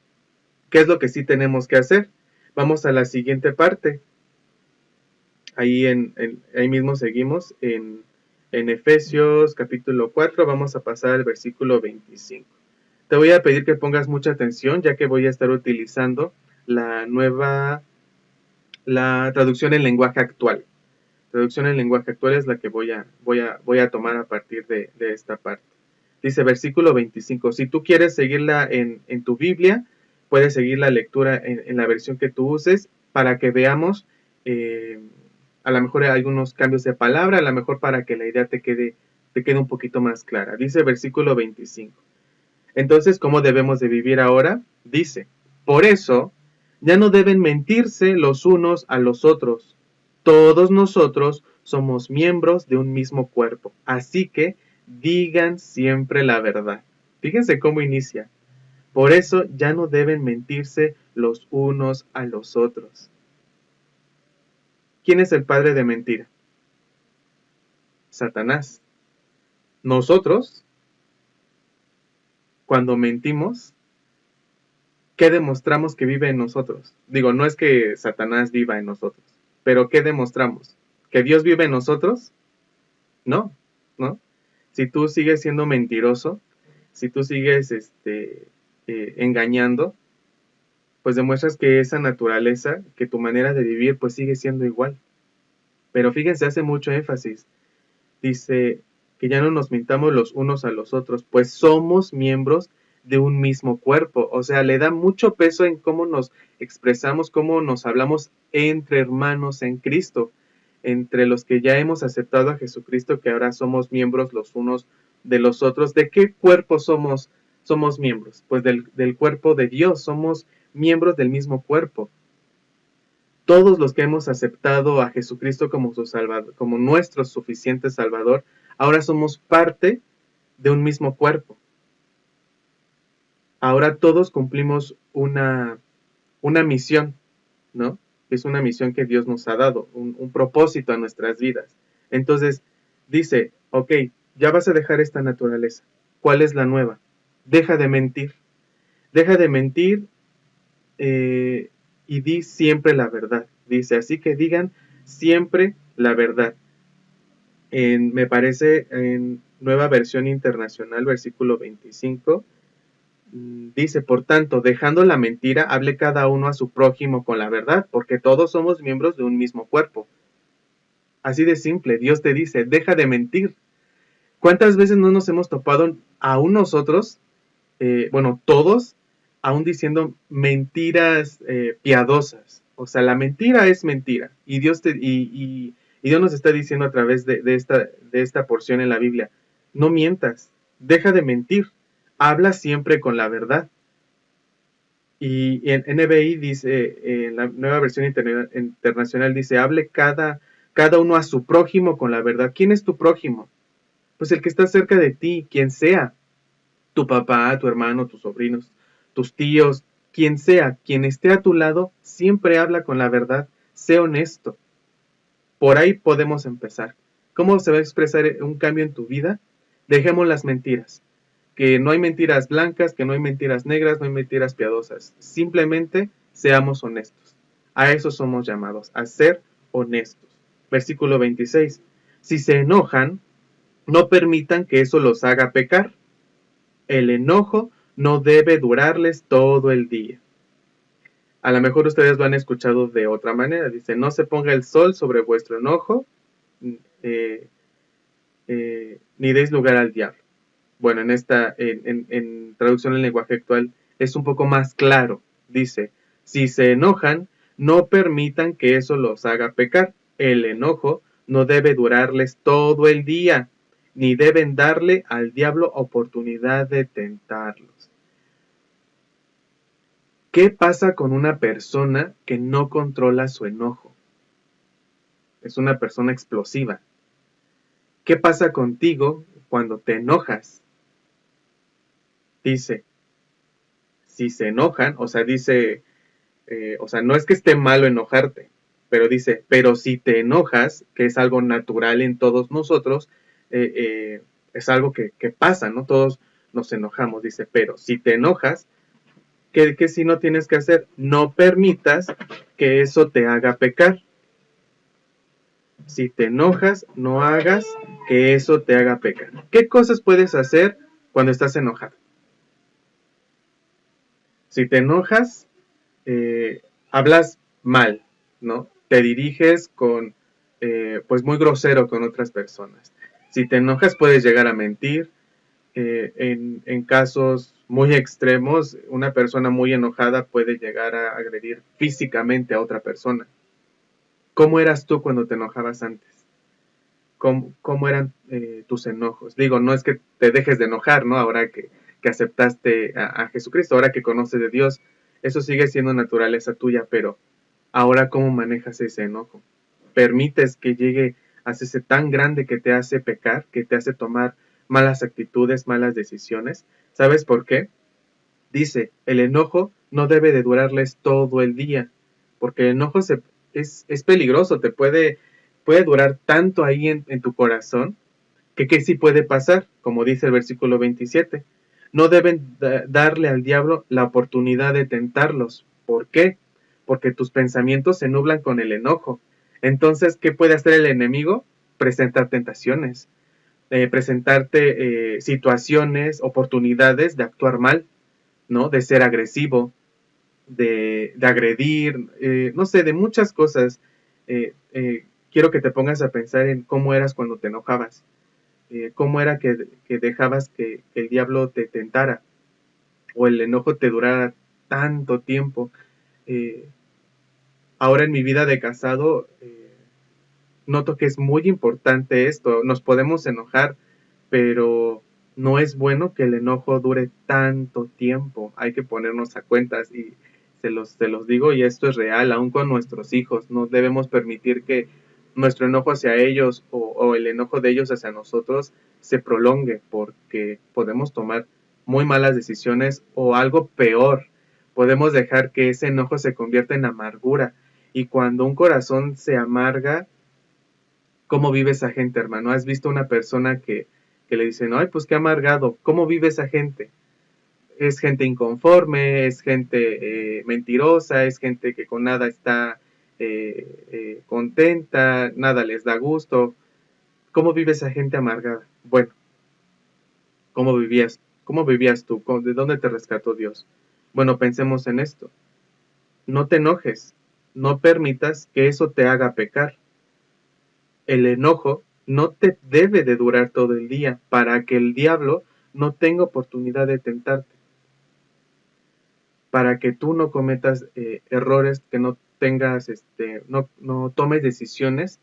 qué es lo que sí tenemos que hacer. Vamos a la siguiente parte. Ahí mismo seguimos en Efesios capítulo 4, vamos a pasar al versículo 25. Te voy a pedir que pongas mucha atención, ya que voy a estar utilizando la traducción en lenguaje actual. Traducción en lenguaje actual es la que voy a tomar a partir de esta parte. Dice versículo 25, si tú quieres seguirla en tu Biblia, puedes seguir la lectura en la versión que tú uses para que veamos, a lo mejor hay algunos cambios de palabra, a lo mejor para que la idea te quede un poquito más clara. Dice versículo 25. Entonces, ¿cómo debemos de vivir ahora? Dice, por eso, ya no deben mentirse los unos a los otros. Todos nosotros somos miembros de un mismo cuerpo, así que digan siempre la verdad. Fíjense cómo inicia. Por eso ya no deben mentirse los unos a los otros. ¿Quién es el padre de mentira? Satanás. Nosotros, cuando mentimos, ¿qué demostramos que vive en nosotros? Digo, no es que Satanás viva en nosotros, pero ¿qué demostramos? ¿Que Dios vive en nosotros? No, ¿no? Si tú sigues siendo mentiroso, si tú sigues engañando, pues demuestras que esa naturaleza, que tu manera de vivir, pues sigue siendo igual. Pero fíjense, hace mucho énfasis. Dice que ya no nos mintamos los unos a los otros, pues somos miembros de un mismo cuerpo. O sea, le da mucho peso en cómo nos expresamos, cómo nos hablamos entre hermanos en Cristo, entre los que ya hemos aceptado a Jesucristo, que ahora somos miembros los unos de los otros. ¿De qué cuerpo somos miembros? Pues del cuerpo de Dios, somos miembros del mismo cuerpo. Todos los que hemos aceptado a Jesucristo como su Salvador, como nuestro suficiente Salvador, ahora somos parte de un mismo cuerpo. Ahora todos cumplimos una misión, ¿no? Es una misión que Dios nos ha dado, un propósito a nuestras vidas. Entonces, dice, ok, ya vas a dejar esta naturaleza. ¿Cuál es la nueva? Deja de mentir. Deja de mentir y di siempre la verdad. Dice, así que digan siempre la verdad. Me parece en Nueva Versión Internacional, versículo 25, dice, por tanto, dejando la mentira, hable cada uno a su prójimo con la verdad, porque todos somos miembros de un mismo cuerpo. Así de simple, Dios te dice, deja de mentir. ¿Cuántas veces no nos hemos topado aún nosotros, todos, aún diciendo mentiras piadosas? O sea, la mentira es mentira. Y Dios nos está diciendo a través de esta porción en la Biblia, no mientas, deja de mentir, habla siempre con la verdad. Y en NBI dice, en la nueva versión internacional dice, hable cada uno a su prójimo con la verdad. ¿Quién es tu prójimo? Pues el que está cerca de ti, quien sea, tu papá, tu hermano, tus sobrinos, tus tíos, quien sea, quien esté a tu lado, siempre habla con la verdad, sé honesto. Por ahí podemos empezar. ¿Cómo se va a expresar un cambio en tu vida? Dejemos las mentiras. Que no hay mentiras blancas, que no hay mentiras negras, no hay mentiras piadosas. Simplemente seamos honestos. A eso somos llamados, a ser honestos. Versículo 26. Si se enojan, no permitan que eso los haga pecar. El enojo no debe durarles todo el día. A lo mejor ustedes lo han escuchado de otra manera. Dice, no se ponga el sol sobre vuestro enojo, ni deis lugar al diablo. Bueno, en traducción en lenguaje actual es un poco más claro. Dice, si se enojan, no permitan que eso los haga pecar. El enojo no debe durarles todo el día, ni deben darle al diablo oportunidad de tentarlos. ¿Qué pasa con una persona que no controla su enojo? Es una persona explosiva. ¿Qué pasa contigo cuando te enojas? Dice, si se enojan, o sea, dice, no es que esté malo enojarte, pero dice, pero si te enojas, que es algo natural en todos nosotros, es algo que pasa, ¿no? Todos nos enojamos, dice, pero si te enojas, ¿qué si no tienes que hacer? No permitas que eso te haga pecar. Si te enojas, no hagas que eso te haga pecar. ¿Qué cosas puedes hacer cuando estás enojado? Si te enojas, hablas mal, ¿no? Te diriges con pues muy grosero con otras personas. Si te enojas puedes llegar a mentir. En casos muy extremos, una persona muy enojada puede llegar a agredir físicamente a otra persona. ¿Cómo eras tú cuando te enojabas antes? ¿Cómo eran tus enojos? Digo, no es que te dejes de enojar, ¿no? Ahora que aceptaste a Jesucristo, ahora que conoces de Dios, eso sigue siendo naturaleza tuya, pero ahora ¿cómo manejas ese enojo? ¿Permites que llegue a hacerse tan grande que te hace pecar, que te hace tomar malas actitudes, malas decisiones? ¿Sabes por qué? Dice, el enojo no debe de durarles todo el día, porque el enojo es peligroso, puede durar tanto ahí en tu corazón, que sí puede pasar, como dice el versículo 27. No deben darle al diablo la oportunidad de tentarlos. ¿Por qué? Porque tus pensamientos se nublan con el enojo. Entonces, ¿qué puede hacer el enemigo? Presentar tentaciones, presentarte situaciones, oportunidades de actuar mal, ¿no? De ser agresivo, de agredir, no sé, de muchas cosas. Quiero que te pongas a pensar en cómo eras cuando te enojabas, cómo era que dejabas que el diablo te tentara o el enojo te durara tanto tiempo. Eh, Ahora en mi vida de casado, noto que es muy importante esto. Nos podemos enojar, pero no es bueno que el enojo dure tanto tiempo. Hay que ponernos a cuentas y se los digo y esto es real, aún con nuestros hijos. No debemos permitir que nuestro enojo hacia ellos o el enojo de ellos hacia nosotros se prolongue porque podemos tomar muy malas decisiones o algo peor. Podemos dejar que ese enojo se convierta en amargura y cuando un corazón se amarga, ¿cómo vive esa gente, hermano? ¿Has visto una persona que le dicen, ay, pues qué amargado? ¿Cómo vive esa gente? Es gente inconforme, es gente mentirosa, es gente que con nada está contenta, nada les da gusto. ¿Cómo vive esa gente amargada? Bueno, ¿cómo vivías? ¿Cómo vivías tú? ¿De dónde te rescató Dios? Bueno, pensemos en esto. No te enojes, no permitas que eso te haga pecar. El enojo no te debe de durar todo el día para que el diablo no tenga oportunidad de tentarte, para que tú no cometas errores, que no tengas, no tomes decisiones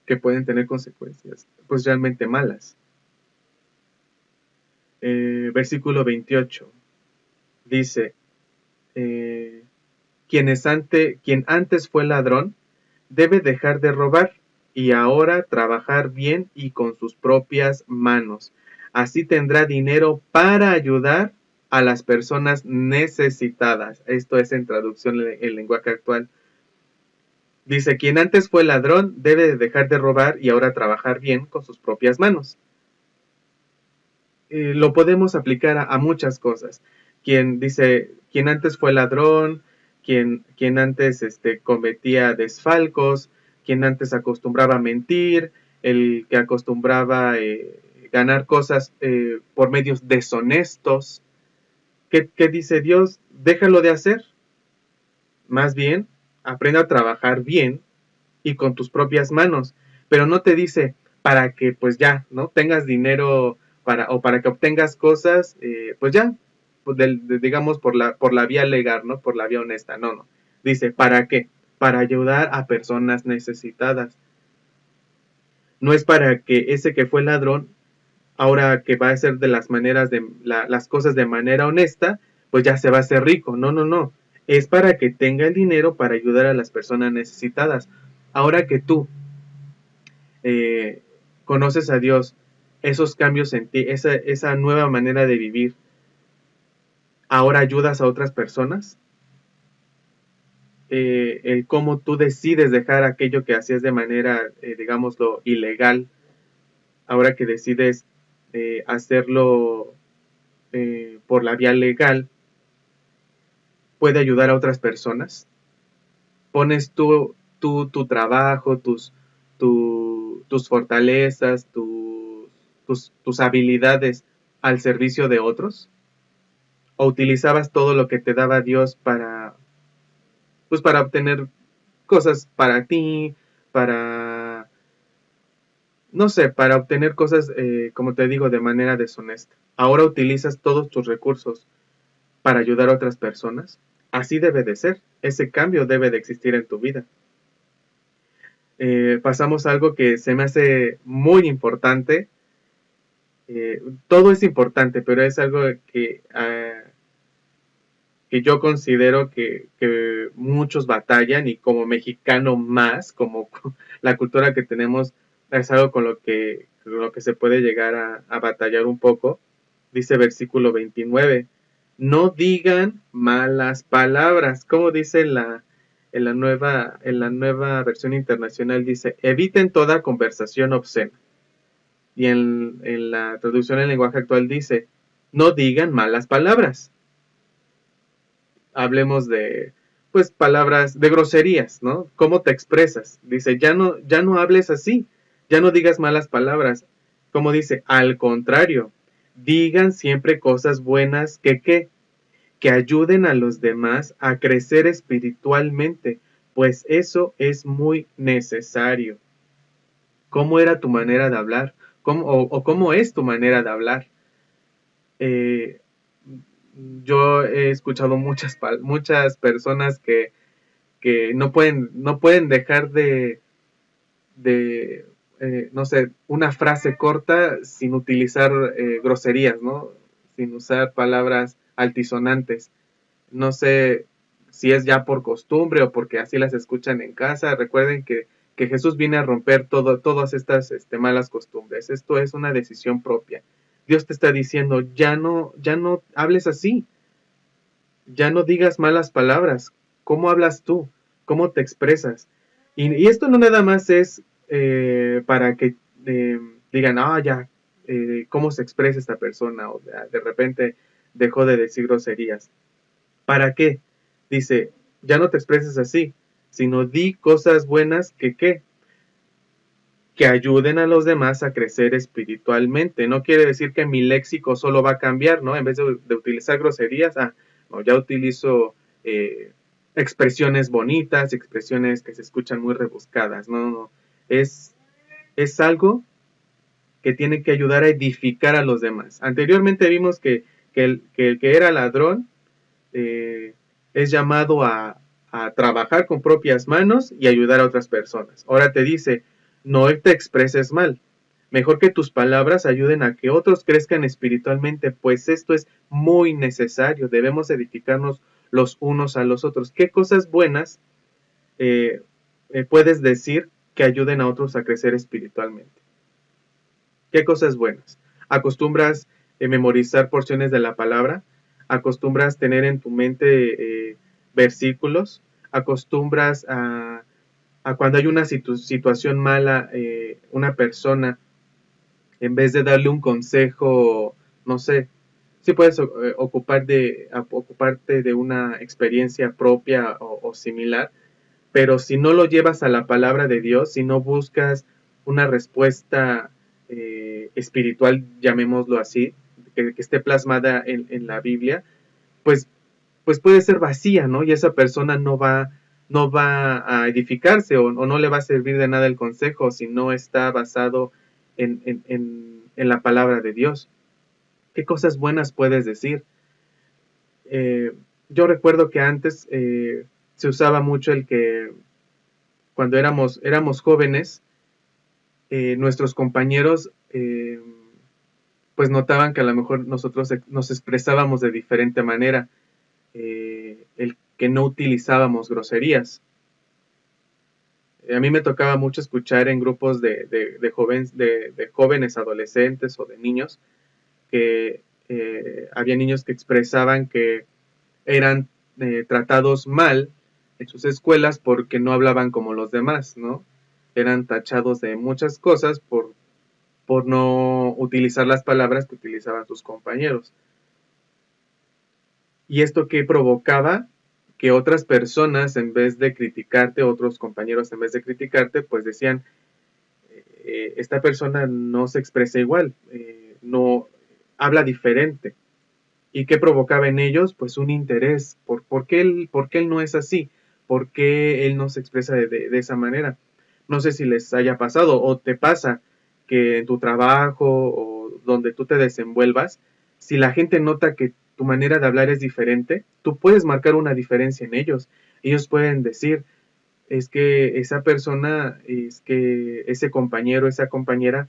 que pueden tener consecuencias, pues realmente malas. Versículo 28 dice, eh, quien antes fue ladrón, debe dejar de robar y ahora trabajar bien y con sus propias manos. Así tendrá dinero para ayudar a las personas necesitadas. Esto es en traducción en lenguaje actual. Dice, quien antes fue ladrón debe de dejar de robar y ahora trabajar bien con sus propias manos. Lo podemos aplicar a muchas cosas. Quien dice, quien antes fue ladrón, quien antes cometía desfalcos, quien antes acostumbraba a mentir, el que acostumbraba ganar cosas por medios deshonestos. ¿Qué dice Dios? Déjalo de hacer. Más bien, aprende a trabajar bien y con tus propias manos. Pero no te dice para que pues ya, ¿no? Tengas dinero o para que obtengas cosas, pues ya, pues digamos por la vía legal, ¿no? Por la vía honesta. No, no. Dice, ¿para qué? Para ayudar a personas necesitadas. No es para que ese que fue ladrón, ahora que va a hacer de las maneras de las cosas de manera honesta, pues ya se va a hacer rico. No, no, no. Es para que tenga el dinero para ayudar a las personas necesitadas. Ahora que tú eh, conoces a Dios, esos cambios en ti, esa nueva manera de vivir, ahora ayudas a otras personas, el cómo tú decides dejar aquello que hacías de manera, digámoslo, ilegal, ahora que decides hacerlo por la vía legal, puede ayudar a otras personas. Pones tu trabajo, tus fortalezas, tus habilidades al servicio de otros, o utilizabas todo lo que te daba Dios pues para obtener cosas para ti, para no sé, para obtener cosas, como te digo, de manera deshonesta. Ahora utilizas todos tus recursos para ayudar a otras personas. Así debe de ser. Ese cambio debe de existir en tu vida. Pasamos a algo que se me hace muy importante. Todo es importante, pero es algo que yo considero que muchos batallan y como mexicano más, como la cultura que tenemos, es algo con lo que se puede llegar a batallar un poco. Dice versículo 29, no digan malas palabras, como dice en la nueva versión internacional, dice, eviten toda conversación obscena. Y en la traducción en lenguaje actual dice, no digan malas palabras. Hablemos de, pues, palabras, de groserías, ¿no? ¿Cómo te expresas? Dice, ya no hables así, ya no digas malas palabras. Como dice, al contrario, digan siempre cosas buenas que ayuden a los demás a crecer espiritualmente, pues eso es muy necesario. ¿Cómo era tu manera de hablar? O cómo es tu manera de hablar? Eh, yo he escuchado muchas personas que no pueden dejar de no sé, una frase corta sin utilizar groserías, ¿no? Sin usar palabras altisonantes. No sé si es ya por costumbre o porque así las escuchan en casa. Recuerden que Jesús viene a romper todas estas malas costumbres. Esto es una decisión propia. Dios te está diciendo, ya no hables así, ya no digas malas palabras. ¿Cómo hablas tú? ¿Cómo te expresas? Y esto no nada más es para que eh, digan, ya, ¿cómo se expresa esta persona? O de repente dejó de decir groserías. ¿Para qué? Dice, ya no te expreses así, sino di cosas buenas que ayuden a los demás a crecer espiritualmente. No quiere decir que mi léxico solo va a cambiar, ¿no? En vez de utilizar groserías, no, ya utilizo expresiones bonitas, expresiones que se escuchan muy rebuscadas, no, no. Es algo que tiene que ayudar a edificar a los demás. Anteriormente vimos el que era ladrón es llamado a trabajar con propias manos y ayudar a otras personas. Ahora te dice, no te expreses mal. Mejor que tus palabras ayuden a que otros crezcan espiritualmente, pues esto es muy necesario. Debemos edificarnos los unos a los otros. ¿Qué cosas buenas puedes decir que ayuden a otros a crecer espiritualmente? ¿Qué cosas buenas? ¿Acostumbras memorizar porciones de la palabra? ¿Acostumbras tener en tu mente versículos? ¿Acostumbras a cuando hay una situación mala, una persona, en vez de darle un consejo, no sé, sí puedes ocuparte de una experiencia propia o similar, pero si no lo llevas a la palabra de Dios, si no buscas una respuesta espiritual, llamémoslo así, que esté plasmada en la Biblia, pues, pues puede ser vacía, ¿no? Y esa persona no va a edificarse o no le va a servir de nada el consejo si no está basado en la palabra de Dios. ¿Qué cosas buenas puedes decir? Eh, yo recuerdo que antes se usaba mucho el que cuando éramos jóvenes, nuestros compañeros pues notaban que a lo mejor nosotros nos expresábamos de diferente manera, el que no utilizábamos groserías. A mí me tocaba mucho escuchar en grupos de jóvenes adolescentes o de niños que había niños que expresaban que eran tratados mal en sus escuelas porque no hablaban como los demás, ¿no? Eran tachados de muchas cosas por no utilizar las palabras que utilizaban sus compañeros. Y esto que provocaba que otras personas, en vez de criticarte, otros compañeros, en vez de criticarte, pues decían, esta persona no se expresa igual, no habla diferente. ¿Y qué provocaba en ellos? Pues un interés. ¿Por qué él no es así? ¿Por qué él no se expresa de esa manera? No sé si les haya pasado o te pasa que en tu trabajo o donde tú te desenvuelvas, si la gente nota que tu manera de hablar es diferente, tú puedes marcar una diferencia en ellos. Ellos pueden decir, es que esa persona, es que ese compañero, esa compañera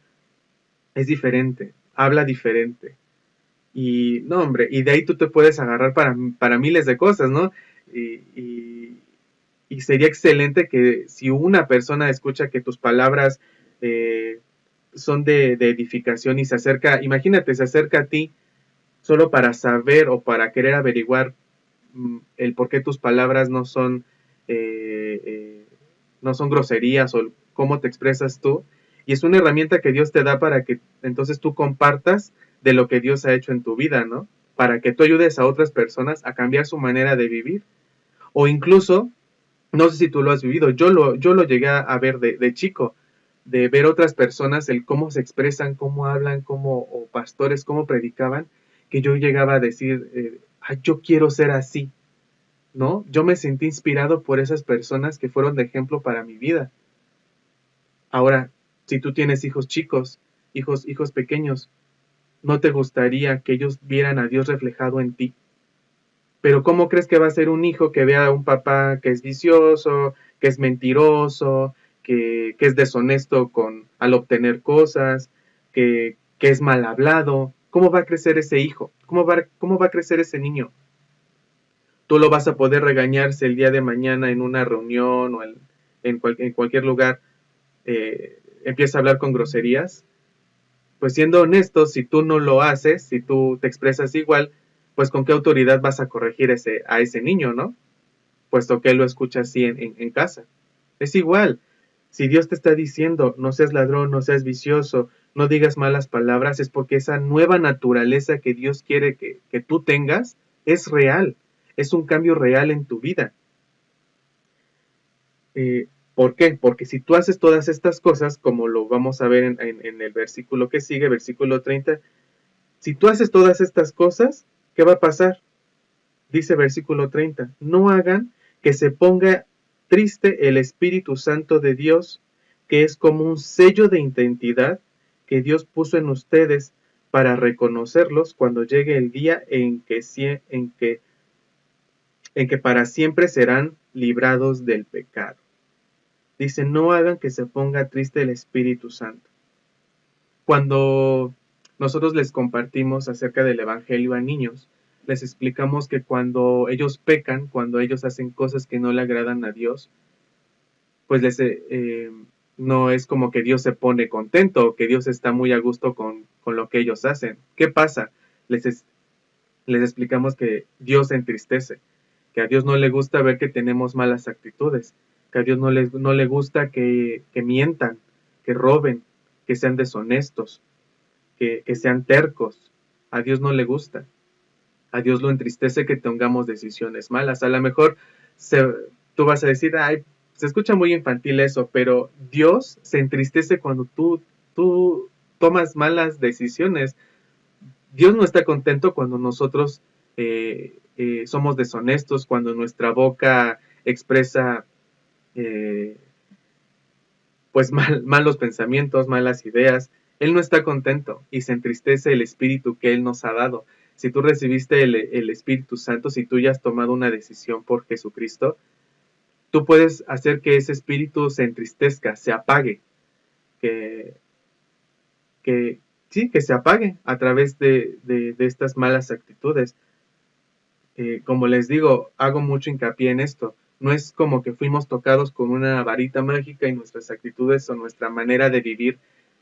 es diferente, habla diferente. Y no, hombre, y de ahí tú te puedes agarrar para miles de cosas, ¿no? Y, y, y sería excelente que si una persona escucha que tus palabras eh, son de edificación y se acerca, imagínate, se acerca a ti solo para saber o para querer averiguar el por qué tus palabras eh, eh, no son groserías o cómo te expresas tú. Y es una herramienta que Dios te da para que entonces tú compartas de lo que Dios ha hecho en tu vida, ¿no? Para que tú ayudes a otras personas a cambiar su manera de vivir. O incluso, no sé si tú lo has vivido, yo lo llegué a ver de chico, de ver otras personas, el cómo se expresan, cómo hablan, o pastores, cómo predicaban, que yo llegaba a decir, yo quiero ser así, ¿no? Yo me sentí inspirado por esas personas que fueron de ejemplo para mi vida. Ahora, si tú tienes hijos chicos, hijos pequeños, ¿no te gustaría que ellos vieran a Dios reflejado en ti? Pero ¿cómo crees que va a ser un hijo que vea a un papá que es vicioso, que es mentiroso, que es deshonesto al obtener cosas, que es mal hablado? ¿Cómo va a crecer ese hijo? ¿Cómo va a crecer ese niño? Tú lo vas a poder regañar si el día de mañana en una reunión o en cualquier lugar empieza a hablar con groserías. Pues siendo honestos, si tú no lo haces, si tú te expresas igual, pues con qué autoridad vas a corregir a ese niño, ¿no? Puesto que él lo escucha así en casa. Es igual, si Dios te está diciendo, no seas ladrón, no seas vicioso, no digas malas palabras, es porque esa nueva naturaleza que Dios quiere que tú tengas es real, es un cambio real en tu vida. ¿Por qué? Porque si tú haces todas estas cosas, como lo vamos a ver en el versículo que sigue, versículo 30, si tú haces todas estas cosas, ¿qué va a pasar? Dice versículo 30, no hagan que se ponga triste el Espíritu Santo de Dios, que es como un sello de identidad que Dios puso en ustedes para reconocerlos cuando llegue el día en que para siempre serán librados del pecado. Dice, no hagan que se ponga triste el Espíritu Santo. Cuando nosotros les compartimos acerca del Evangelio a niños, les explicamos que cuando ellos pecan, cuando ellos hacen cosas que no le agradan a Dios, pues no es como que Dios se pone contento o que Dios está muy a gusto con lo que ellos hacen. ¿Qué pasa? Les explicamos que Dios se entristece, que a Dios no le gusta ver que tenemos malas actitudes, que a Dios no le gusta que mientan, que roben, que sean deshonestos, que sean tercos. A Dios no le gusta. A Dios lo entristece que tengamos decisiones malas. A lo mejor tú vas a decir, ay, se escucha muy infantil eso, pero Dios se entristece cuando tú tomas malas decisiones. Dios no está contento cuando nosotros somos deshonestos, cuando nuestra boca expresa eh, pues malos pensamientos, malas ideas. Él no está contento y se entristece el espíritu que Él nos ha dado. Si tú recibiste el Espíritu Santo, si tú ya has tomado una decisión por Jesucristo, tú puedes hacer que ese espíritu se entristezca, se apague, que, que sí, que se apague a través de estas malas actitudes. Como les digo, hago mucho hincapié en esto. No es como que fuimos tocados con una varita mágica y nuestras actitudes o nuestra manera de vivir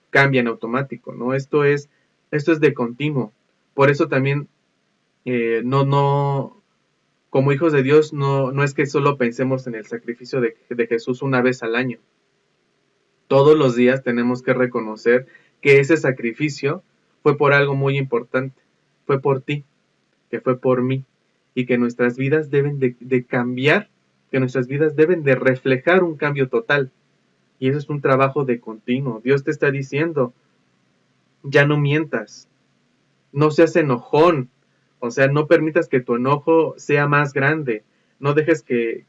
cambia en automático, ¿no? Esto es de continuo. Por eso también, como hijos de Dios, no es que solo pensemos en el sacrificio de Jesús una vez al año. Todos los días tenemos que reconocer que ese sacrificio fue por algo muy importante, fue por ti, que fue por mí, y que nuestras vidas deben de cambiar, que nuestras vidas deben de reflejar un cambio total. Y eso es un trabajo de continuo. Dios te está diciendo, ya no mientas, no seas enojón, o sea, no permitas que tu enojo sea más grande, no dejes que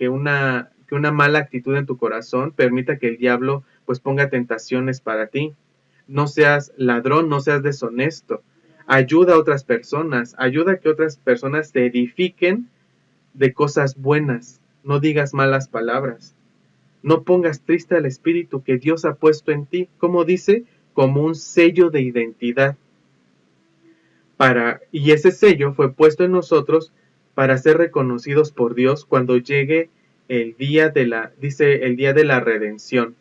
una mala actitud en tu corazón permita que el diablo pues ponga tentaciones para ti. No seas ladrón, no seas deshonesto. Ayuda a otras personas, ayuda a que otras personas te edifiquen de cosas buenas. No digas malas palabras. No pongas triste al espíritu que Dios ha puesto en ti, como dice, como un sello de identidad. Y ese sello fue puesto en nosotros para ser reconocidos por Dios cuando llegue el día dice el día de la redención.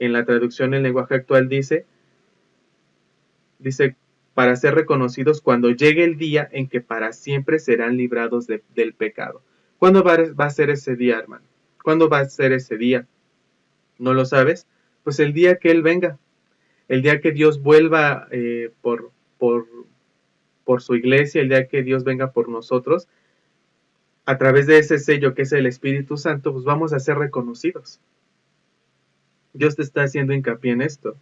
En la traducción en lenguaje actual dice para ser reconocidos cuando llegue el día en que para siempre serán librados del pecado. ¿Cuándo va a ser ese día, hermano? ¿Cuándo va a ser ese día? ¿No lo sabes? Pues el día que Él venga, el día que Dios vuelva por su iglesia, el día que Dios venga por nosotros, a través de ese sello que es el Espíritu Santo, pues vamos a ser reconocidos. Dios te está haciendo hincapié en esto.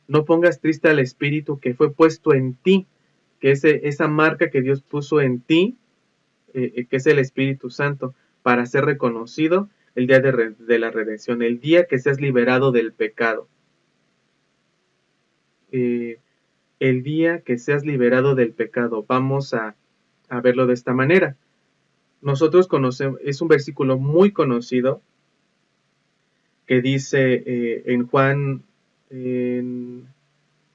No pongas triste al Espíritu que fue puesto en ti, que esa marca que Dios puso en ti, que es el Espíritu Santo, para ser reconocido el día de la redención, el día que seas liberado del pecado. El día que seas liberado del pecado. Vamos a verlo de esta manera. Nosotros conocemos, es un versículo muy conocido que dice en Juan, en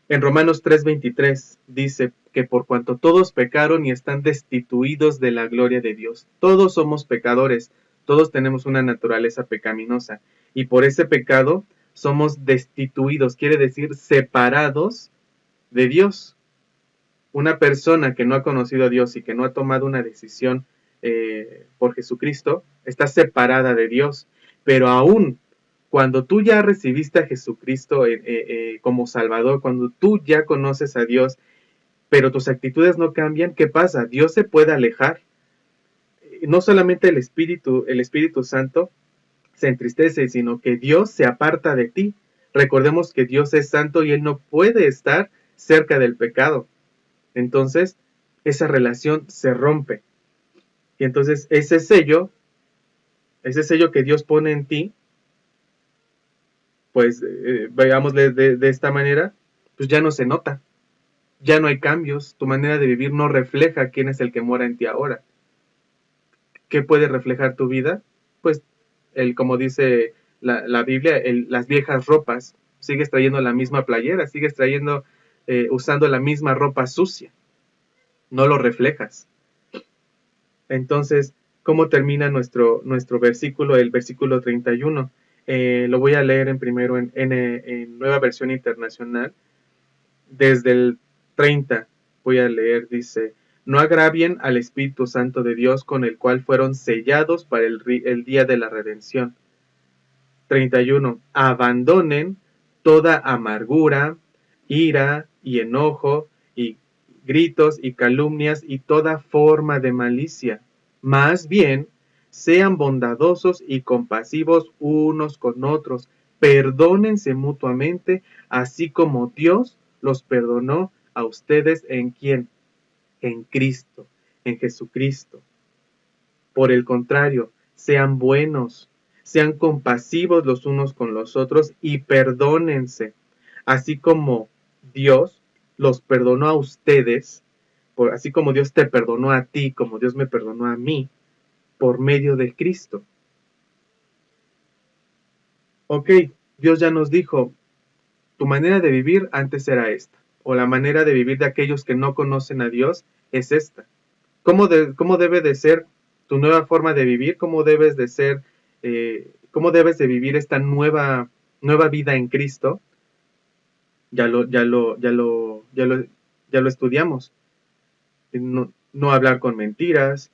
Romanos 3:23, dice que por cuanto todos pecaron y están destituidos de la gloria de Dios. Todos somos pecadores, todos tenemos una naturaleza pecaminosa y por ese pecado somos destituidos, quiere decir separados de Dios. Una persona que no ha conocido a Dios y que no ha tomado una decisión por Jesucristo, está separada de Dios. Pero aún cuando tú ya recibiste a Jesucristo como Salvador, cuando tú ya conoces a Dios, pero tus actitudes no cambian, ¿qué pasa? Dios se puede alejar. No solamente el Espíritu Santo se entristece, sino que Dios se aparta de ti. Recordemos que Dios es santo y Él no puede estar cerca del pecado. Entonces, esa relación se rompe. Y entonces ese sello que Dios pone en ti, pues veámosle de esta manera, pues ya no se nota. Ya no hay cambios. Tu manera de vivir no refleja quién es el que mora en ti ahora. ¿Qué puede reflejar tu vida? Pues, como dice la Biblia, las viejas ropas. Sigues trayendo la misma playera, sigues usando la misma ropa sucia. No lo reflejas. Entonces, ¿cómo termina nuestro versículo? El versículo 31. Lo voy a leer primero en Nueva Versión Internacional. Desde el 30 voy a leer, dice: no agravien al Espíritu Santo de Dios, con el cual fueron sellados para el día de la redención. 31. Abandonen toda amargura, ira y enojo, y gritos y calumnias y toda forma de malicia. Más bien, sean bondadosos y compasivos unos con otros. Perdónense mutuamente, así como Dios los perdonó a ustedes. ¿En quién? En Cristo, en Jesucristo. Por el contrario, sean buenos, sean compasivos los unos con los otros y perdónense, así como Dios los perdonó a ustedes, así como Dios te perdonó a ti, como Dios me perdonó a mí, por medio de Cristo. Ok, Dios ya nos dijo, tu manera de vivir antes era esta, o la manera de vivir de aquellos que no conocen a Dios es esta. ¿Cómo debe de ser tu nueva forma de vivir? ¿Cómo debes de ser, cómo debes de vivir esta nueva vida en Cristo? Ya lo estudiamos. No hablar con mentiras,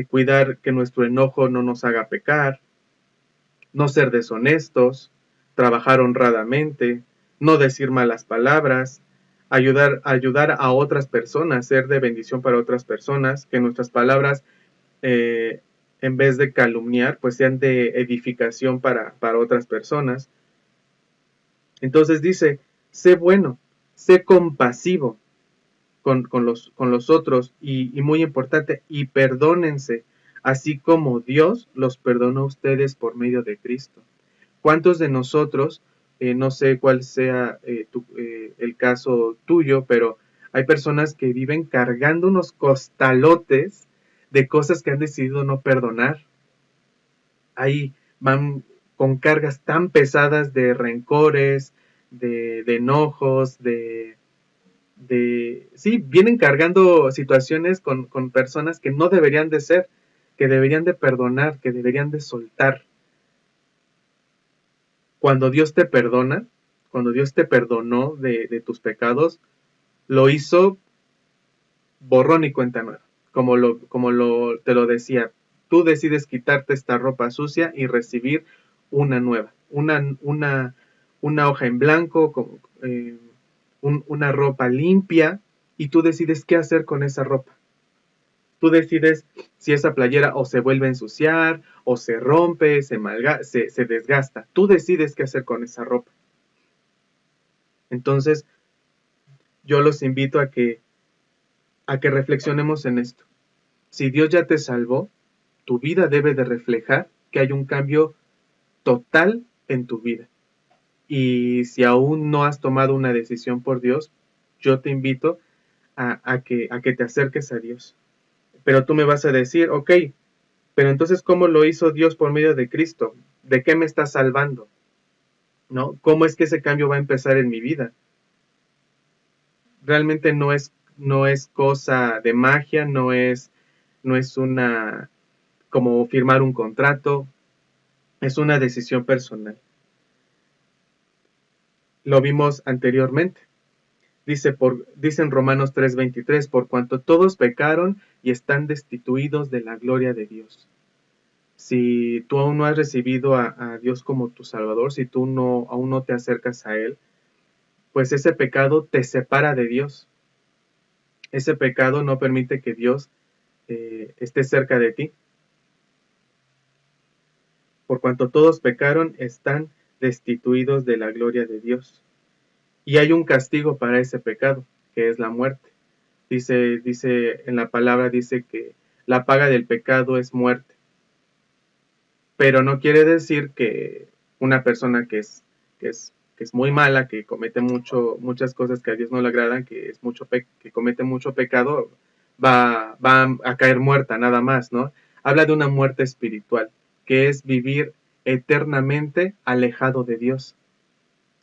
cuidar que nuestro enojo no nos haga pecar, no ser deshonestos, trabajar honradamente, no decir malas palabras, ayudar a otras personas, ser de bendición para otras personas, que nuestras palabras, en vez de calumniar, pues sean de edificación para otras personas. Entonces dice, sé bueno, sé compasivo con los otros y muy importante, y perdónense, así como Dios los perdonó a ustedes por medio de Cristo. ¿Cuántos de nosotros no sé cuál sea el caso tuyo, pero hay personas que viven cargando unos costalotes de cosas que han decidido no perdonar. Ahí van con cargas tan pesadas de rencores, de enojos, sí, vienen cargando situaciones con personas que no deberían de ser, que deberían de perdonar, que deberían de soltar. Cuando Dios te perdona, cuando Dios te perdonó de tus pecados, lo hizo borrón y cuenta nueva. Te lo decía, tú decides quitarte esta ropa sucia y recibir una nueva, una hoja en blanco, una ropa limpia, y tú decides qué hacer con esa ropa. Tú decides si esa playera o se vuelve a ensuciar, o se rompe, se desgasta. Tú decides qué hacer con esa ropa. Entonces, yo los invito a que reflexionemos en esto. Si Dios ya te salvó, tu vida debe de reflejar que hay un cambio total en tu vida. Y si aún no has tomado una decisión por Dios, yo te invito a que te acerques a Dios. Pero tú me vas a decir, ok, pero entonces, ¿cómo lo hizo Dios por medio de Cristo? ¿De qué me está salvando? ¿No? ¿Cómo es que ese cambio va a empezar en mi vida? Realmente no es cosa de magia, no es una como firmar un contrato, es una decisión personal. Lo vimos anteriormente. Dice en Romanos 3:23, por cuanto todos pecaron y están destituidos de la gloria de Dios. Si tú aún no has recibido a Dios como tu Salvador, si tú aún no te acercas a Él, pues ese pecado te separa de Dios. Ese pecado no permite que Dios esté cerca de ti. Por cuanto todos pecaron, están destituidos de la gloria de Dios. Y hay un castigo para ese pecado, que es la muerte. Dice en la palabra, dice que la paga del pecado es muerte. Pero no quiere decir que una persona que es muy mala, que comete muchas cosas que a Dios no le agradan, que comete mucho pecado, va a caer muerta, nada más, ¿no? Habla de una muerte espiritual, que es vivir eternamente alejado de Dios.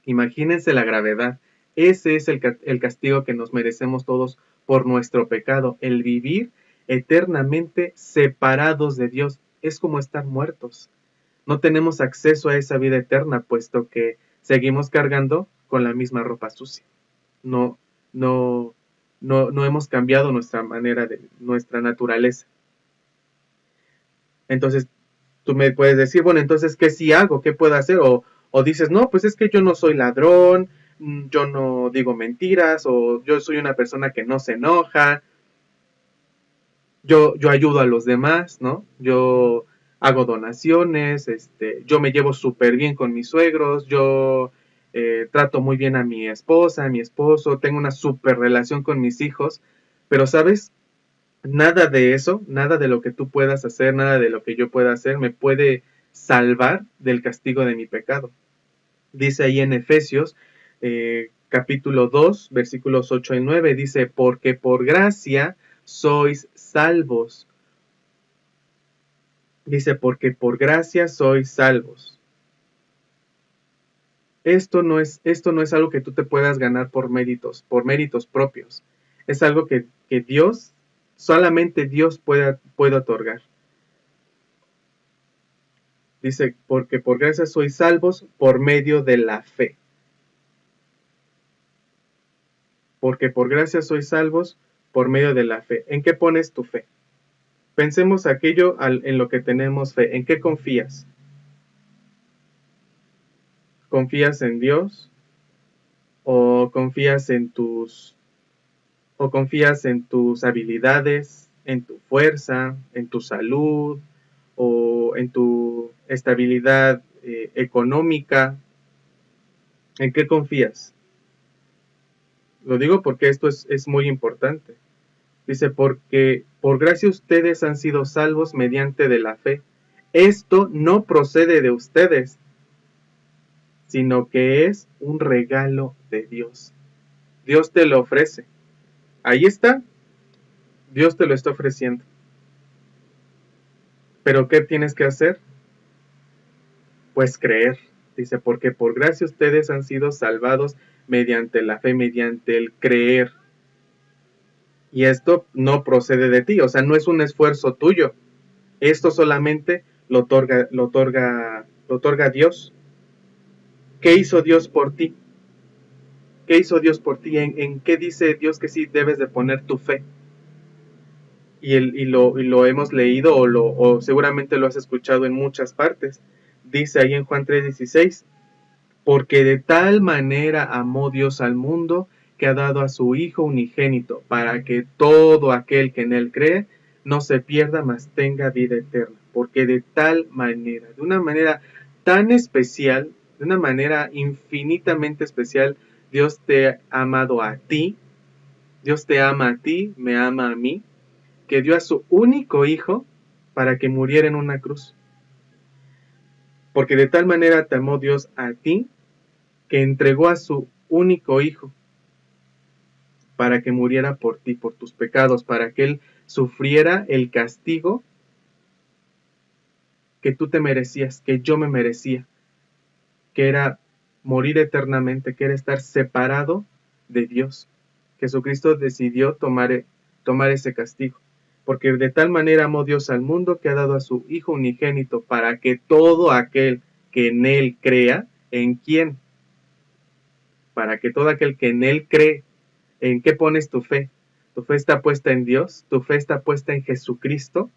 Imagínense la gravedad. Ese es el castigo que nos merecemos todos por nuestro pecado, el vivir eternamente separados de Dios. Es como estar muertos. No tenemos acceso a esa vida eterna, puesto que seguimos cargando con la misma ropa sucia. No, no, no hemos cambiado nuestra naturaleza. Entonces, tú me puedes decir, bueno, entonces, ¿qué sí hago? ¿Qué puedo hacer? O dices, no, pues es que yo no soy ladrón, yo no digo mentiras, o yo soy una persona que no se enoja, yo ayudo a los demás, ¿no? Yo hago donaciones, yo me llevo súper bien con mis suegros, yo trato muy bien a mi esposa, a mi esposo, tengo una súper relación con mis hijos, pero ¿sabes? Nada de eso, nada de lo que tú puedas hacer, nada de lo que yo pueda hacer me puede salvar del castigo de mi pecado. Dice ahí en Efesios capítulo 2, versículos 8 y 9, dice, porque por gracia sois salvos. Dice, porque por gracia sois salvos. Esto no es algo que tú te puedas ganar por méritos propios. Es algo que Dios, solamente Dios puede otorgar. Dice, porque por gracia sois salvos por medio de la fe. Porque por gracia sois salvos por medio de la fe. ¿En qué pones tu fe? Pensemos aquello en lo que tenemos fe. ¿En qué confías? ¿Confías en Dios? ¿O confías en tus habilidades, en tu fuerza, en tu salud o en tu estabilidad económica? ¿En qué confías? Lo digo porque esto es muy importante. Dice, porque por gracia ustedes han sido salvos mediante de la fe. Esto no procede de ustedes. sino que es un regalo de Dios. Dios te lo ofrece. Ahí está, Dios te lo está ofreciendo. Pero ¿qué tienes que hacer? Pues creer. Dice, porque por gracia ustedes han sido salvados mediante la fe, mediante el creer. Y esto no procede de ti, o sea, no es un esfuerzo tuyo. Esto solamente lo otorga Dios. ¿Qué hizo Dios por ti? ¿Qué hizo Dios por ti? ¿En qué dice Dios que sí debes de poner tu fe? Y lo hemos leído o seguramente lo has escuchado en muchas partes. Dice ahí en Juan 3:16, porque de tal manera amó Dios al mundo que ha dado a su Hijo unigénito, para que todo aquel que en él cree no se pierda, mas tenga vida eterna. Porque de tal manera, de una manera tan especial, de una manera infinitamente especial, Dios te ha amado a ti, Dios te ama a ti, me ama a mí, que dio a su único Hijo para que muriera en una cruz. Porque de tal manera te amó Dios a ti, que entregó a su único Hijo para que muriera por ti, por tus pecados, para que Él sufriera el castigo que tú te merecías, que yo me merecía, que era morir eternamente, que era estar separado de Dios. Jesucristo decidió tomar ese castigo, porque de tal manera amó Dios al mundo que ha dado a su Hijo unigénito para que todo aquel que en Él crea, ¿en quién? Para que todo aquel que en Él cree, ¿en qué pones tu fe? ¿Tu fe está puesta en Dios? ¿Tu fe está puesta en Jesucristo?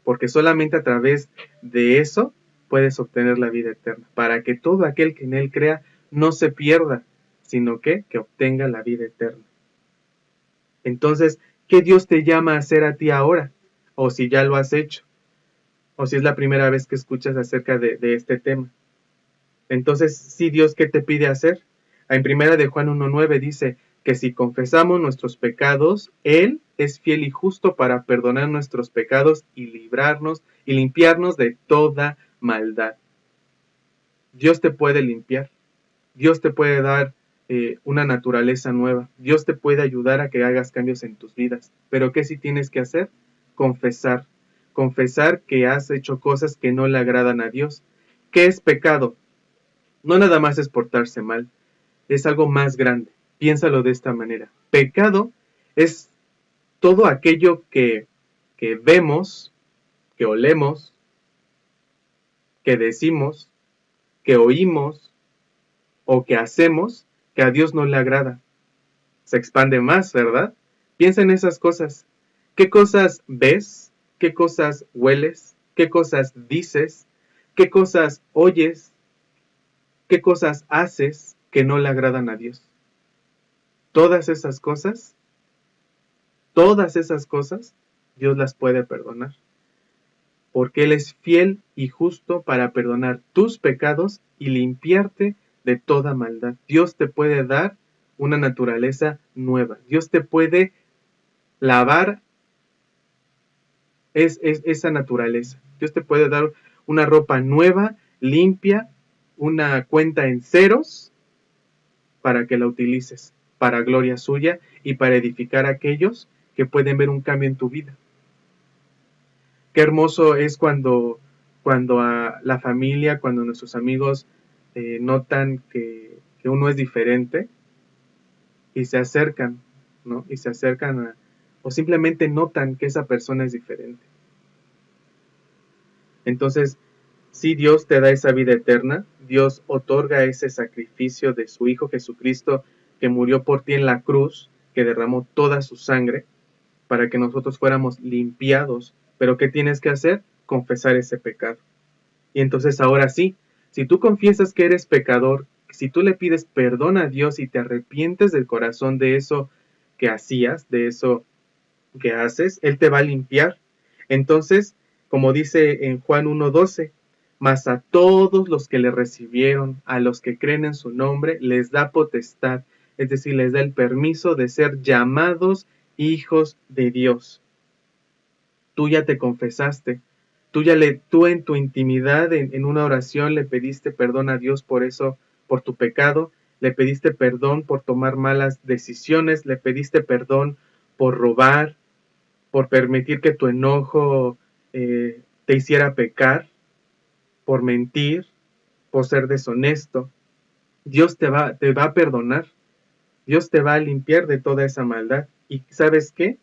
Porque solamente a través de eso puedes obtener la vida eterna, para que todo aquel que en Él crea no se pierda, sino que obtenga la vida eterna. Entonces, ¿qué Dios te llama a hacer a ti ahora? O si ya lo has hecho, o si es la primera vez que escuchas acerca de este tema. Entonces, sí, Dios, ¿qué te pide hacer? En primera de Juan 1:9 dice que si confesamos nuestros pecados, Él es fiel y justo para perdonar nuestros pecados y librarnos y limpiarnos de toda maldad. Dios te puede limpiar, Dios te puede dar una naturaleza nueva, Dios te puede ayudar a que hagas cambios en tus vidas. Pero ¿qué sí tienes que hacer? Confesar. Confesar que has hecho cosas que no le agradan a Dios. ¿Qué es pecado? No nada más es portarse mal, es algo más grande. Piénsalo de esta manera. Pecado es todo aquello que vemos, que olemos, que decimos, que oímos o que hacemos que a Dios no le agrada. Se expande más, ¿verdad? Piensa en esas cosas. ¿Qué cosas ves? ¿Qué cosas hueles? ¿Qué cosas dices? ¿Qué cosas oyes? ¿Qué cosas haces que no le agradan a Dios? Todas esas cosas, Dios las puede perdonar. Porque Él es fiel y justo para perdonar tus pecados y limpiarte de toda maldad. Dios te puede dar una naturaleza nueva. Dios te puede lavar esa naturaleza. Dios te puede dar una ropa nueva, limpia, una cuenta en ceros para que la utilices para gloria suya y para edificar a aquellos que pueden ver un cambio en tu vida. Qué hermoso es cuando a la familia, cuando nuestros amigos notan que uno es diferente y se acercan, ¿no? Y se acercan o simplemente notan que esa persona es diferente. Entonces, si Dios te da esa vida eterna, Dios otorga ese sacrificio de su Hijo Jesucristo que murió por ti en la cruz, que derramó toda su sangre para que nosotros fuéramos limpiados. Pero ¿qué tienes que hacer? Confesar ese pecado. Y entonces ahora sí, si tú confiesas que eres pecador, si tú le pides perdón a Dios y te arrepientes del corazón de eso que hacías, de eso que haces, Él te va a limpiar. Entonces, como dice en Juan 1:12, mas a todos los que le recibieron, a los que creen en su nombre, les da potestad, es decir, les da el permiso de ser llamados hijos de Dios. Tú ya te confesaste, Tú en tu intimidad, en una oración, le pediste perdón a Dios por eso, por tu pecado, le pediste perdón por tomar malas decisiones, le pediste perdón por robar, por permitir que tu enojo te hiciera pecar, por mentir, por ser deshonesto. Dios te va a perdonar, Dios te va a limpiar de toda esa maldad. ¿Y sabes qué?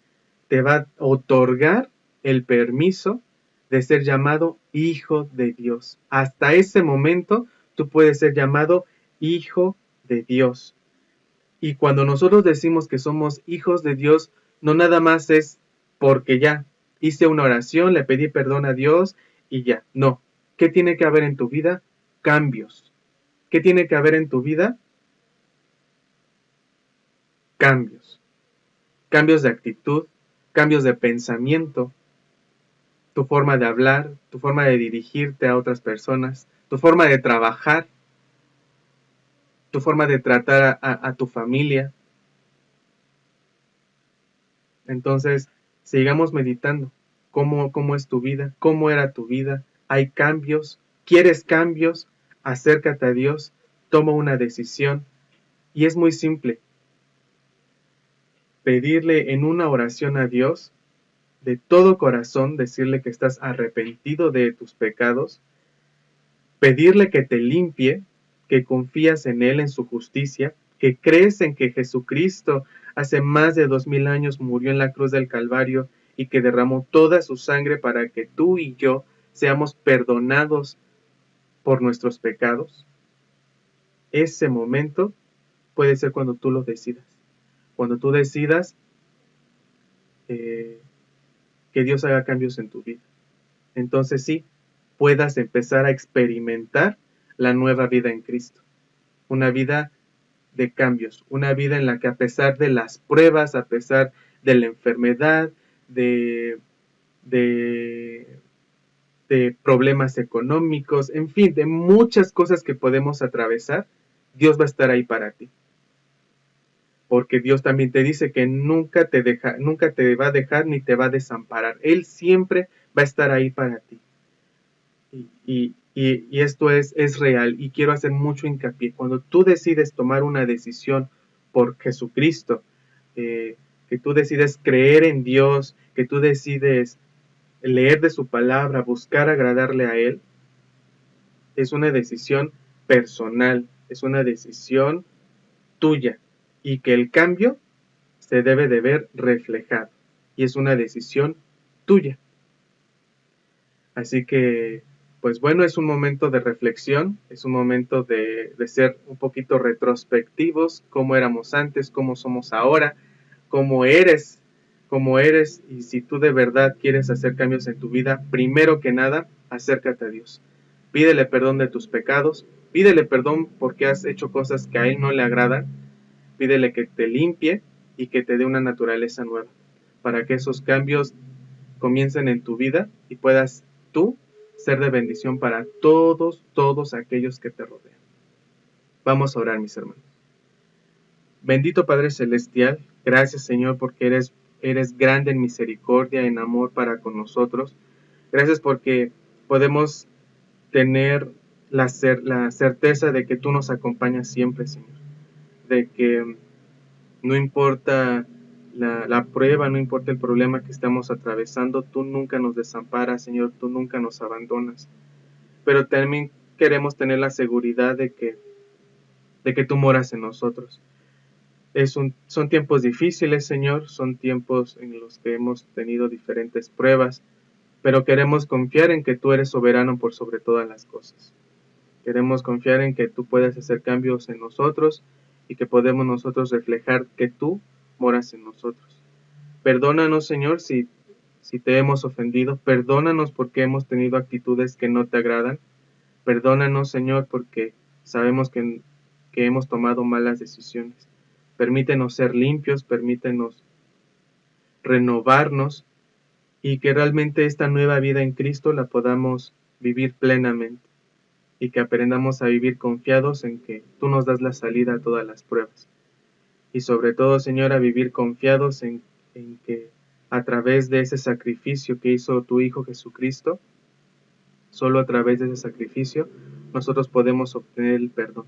Te va a otorgar el permiso de ser llamado hijo de Dios. Hasta ese momento tú puedes ser llamado hijo de Dios. Y cuando nosotros decimos que somos hijos de Dios, no nada más es porque ya hice una oración, le pedí perdón a Dios y ya. No. ¿Qué tiene que haber en tu vida? Cambios. ¿Qué tiene que haber en tu vida? Cambios. Cambios de actitud, cambios de pensamiento, tu forma de hablar, tu forma de dirigirte a otras personas, tu forma de trabajar, tu forma de tratar a tu familia. Entonces, sigamos meditando cómo es tu vida, cómo era tu vida. Hay cambios, quieres cambios, acércate a Dios, toma una decisión. Y es muy simple, pedirle en una oración a Dios, de todo corazón, decirle que estás arrepentido de tus pecados, pedirle que te limpie, que confías en Él, en su justicia, que crees en que Jesucristo hace más de 2000 años murió en la cruz del Calvario y que derramó toda su sangre para que tú y yo seamos perdonados por nuestros pecados. Ese momento puede ser cuando tú lo decidas. Cuando tú decidas que Dios haga cambios en tu vida. Entonces sí, puedas empezar a experimentar la nueva vida en Cristo. Una vida de cambios, una vida en la que a pesar de las pruebas, a pesar de la enfermedad, de, de, de problemas económicos, en fin, de muchas cosas que podemos atravesar, Dios va a estar ahí para ti. Porque Dios también te dice que nunca te va a dejar ni te va a desamparar. Él siempre va a estar ahí para ti. Y esto es real y quiero hacer mucho hincapié. Cuando tú decides tomar una decisión por Jesucristo, que tú decides creer en Dios, que tú decides leer de su palabra, buscar agradarle a Él, es una decisión personal, es una decisión tuya y que el cambio se debe de ver reflejado y es una decisión tuya. Así que, pues bueno, es un momento de reflexión, es un momento de ser un poquito retrospectivos, cómo éramos antes, cómo somos ahora, cómo eres, y si tú de verdad quieres hacer cambios en tu vida, primero que nada, acércate a Dios. Pídele perdón de tus pecados, pídele perdón porque has hecho cosas que a Él no le agradan, pídele que te limpie y que te dé una naturaleza nueva, para que esos cambios comiencen en tu vida y puedas tú ser de bendición para todos aquellos que te rodean. Vamos a orar, mis hermanos. Bendito Padre Celestial, gracias Señor porque eres grande en misericordia, en amor para con nosotros. Gracias porque podemos tener la certeza de que tú nos acompañas siempre, Señor. De que no importa la prueba, no importa el problema que estamos atravesando, tú nunca nos desamparas, Señor, tú nunca nos abandonas. Pero también queremos tener la seguridad de que tú moras en nosotros. Son tiempos difíciles, Señor, son tiempos en los que hemos tenido diferentes pruebas, pero queremos confiar en que tú eres soberano por sobre todas las cosas. Queremos confiar en que tú puedes hacer cambios en nosotros y que podemos nosotros reflejar que tú moras en nosotros. Perdónanos, Señor, si te hemos ofendido. Perdónanos porque hemos tenido actitudes que no te agradan. Perdónanos, Señor, porque sabemos que hemos tomado malas decisiones. Permítenos ser limpios, permítenos renovarnos y que realmente esta nueva vida en Cristo la podamos vivir plenamente y que aprendamos a vivir confiados en que tú nos das la salida a todas las pruebas. Y sobre todo, Señor, a vivir confiados en que a través de ese sacrificio que hizo tu Hijo Jesucristo, Solo a través de ese sacrificio nosotros podemos obtener el perdón,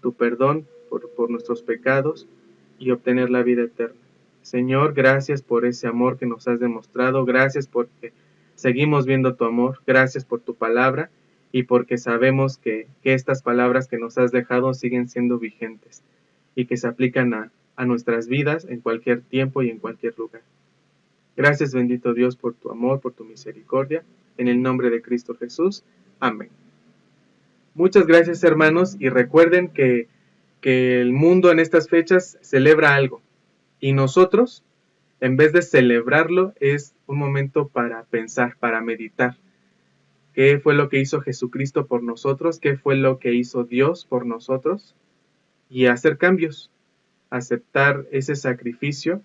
tu perdón por nuestros pecados y obtener la vida eterna. Señor, gracias por ese amor que nos has demostrado, gracias porque seguimos viendo tu amor, gracias por tu palabra y porque sabemos que estas palabras que nos has dejado siguen siendo vigentes y que se aplican a nuestras vidas en cualquier tiempo y en cualquier lugar. Gracias, bendito Dios, por tu amor, por tu misericordia. En el nombre de Cristo Jesús. Amén. Muchas gracias, hermanos, y recuerden que el mundo en estas fechas celebra algo. Y nosotros, en vez de celebrarlo, es un momento para pensar, para meditar. ¿Qué fue lo que hizo Jesucristo por nosotros? ¿Qué fue lo que hizo Dios por nosotros? Y hacer cambios, aceptar ese sacrificio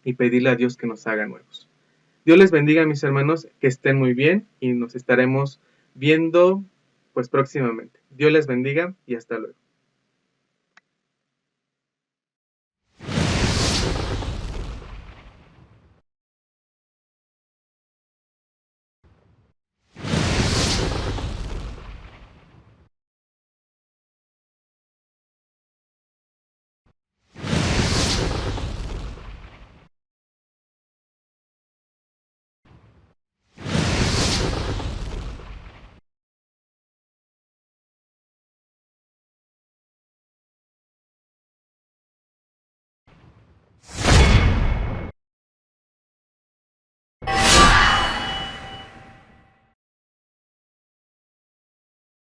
y pedirle a Dios que nos haga nuevos. Dios les bendiga, mis hermanos, que estén muy bien y nos estaremos viendo pues próximamente. Dios les bendiga y hasta luego.